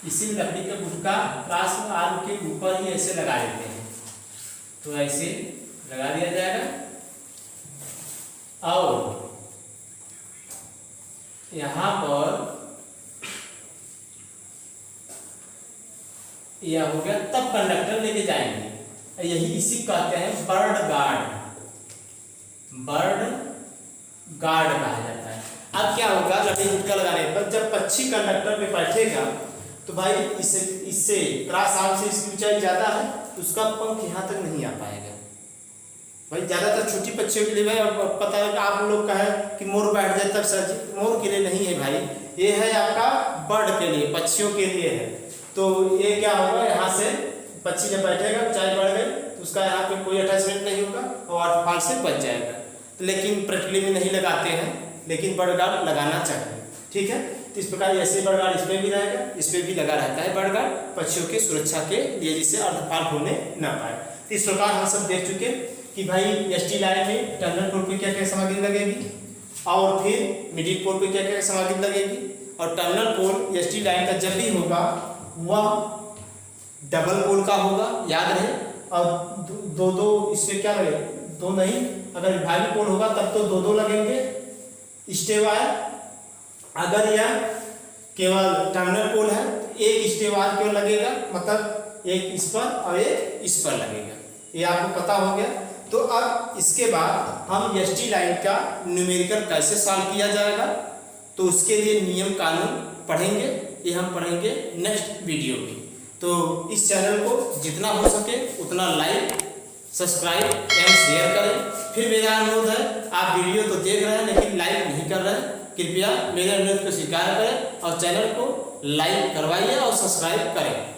इसी लकड़ी का गुटका क्रॉस आर्म के ऊपर ही ऐसे लगा देते हैं। तो ऐसे लगा दिया जाएगा और यहाँ पर यह हो गया, तब कंडक्टर लेके जाएंगे। यही इसी कहते हैं बर्ड गार्ड, बर्ड गार्ड कहा जाता है। अब क्या होगा, लकड़ी गुटका लगाने पर जब पक्षी कंडक्टर पे बैठेगा तो भाई इससे क्रॉस आर्म से इसकी ऊंचाई ज़्यादा है तो उसका पंख यहाँ तक नहीं आ पाएगा। भाई ज़्यादातर छोटी पक्षियों के लिए भाई पता है कि आप लोग का है कि मोर बैठ जाए तब सर जी, मोर के लिए नहीं है भाई, ये है आपका बर्ड के लिए, पक्षियों के लिए है। तो ये क्या होगा, यहाँ से पक्षी जब बैठेगा ऊंचाई बढ़ गई तो उसका यहाँ पे कोई अटैचमेंट नहीं होगा और फाल से बच जाएगा। लेकिन प्रैक्टिकली में नहीं लगाते हैं, लेकिन बर्ड गार्ड लगाना चाहिए। ठीक है, तो इस प्रकार ऐसे बर्ड गार्ड इसमें भी रहेगा, इस पर भी लगा रहता है बर्ड गार्ड पक्षियों की सुरक्षा के लिए, जिससे अर्धफाल होने ना पाए। तो इस प्रकार हम सब देख चुके कि भाई एसटी लाइन में टर्मिनल पोल पे क्या क्या सामग्री लगेगी और फिर मिडिल पोल पे क्या क्या सामग्री लगेगी। और टर्मिनल पोल एसटी लाइन का जब भी होगा वह डबल पोल का होगा, याद रहे, और दो दो इसमें क्या लगे, दो नहीं, अगर विभागीय कोण होगा तब तो दो दो लगेंगे स्टे वायर। अगर यह केवल टर्मिनल पोल है तो एक स्टे वायर क्यों लगेगा, मतलब एक इस पर और एक इस पर लगेगा, ये आपको पता हो गया। तो अब इसके बाद हम एसटी लाइन का न्यूमेरिकल कैसे सॉल्व किया जाएगा, तो उसके लिए नियम कानून पढ़ेंगे, ये हम पढ़ेंगे नेक्स्ट वीडियो में। तो इस चैनल को जितना हो सके उतना लाइक, सब्सक्राइब एंड शेयर करें। फिर मेरा अनुरोध है, आप वीडियो तो देख रहे हैं लेकिन लाइक नहीं कर रहे हैं, कृपया मेरे अनुरोध को स्वीकार करें और चैनल को लाइक करवाइए और सब्सक्राइब करें।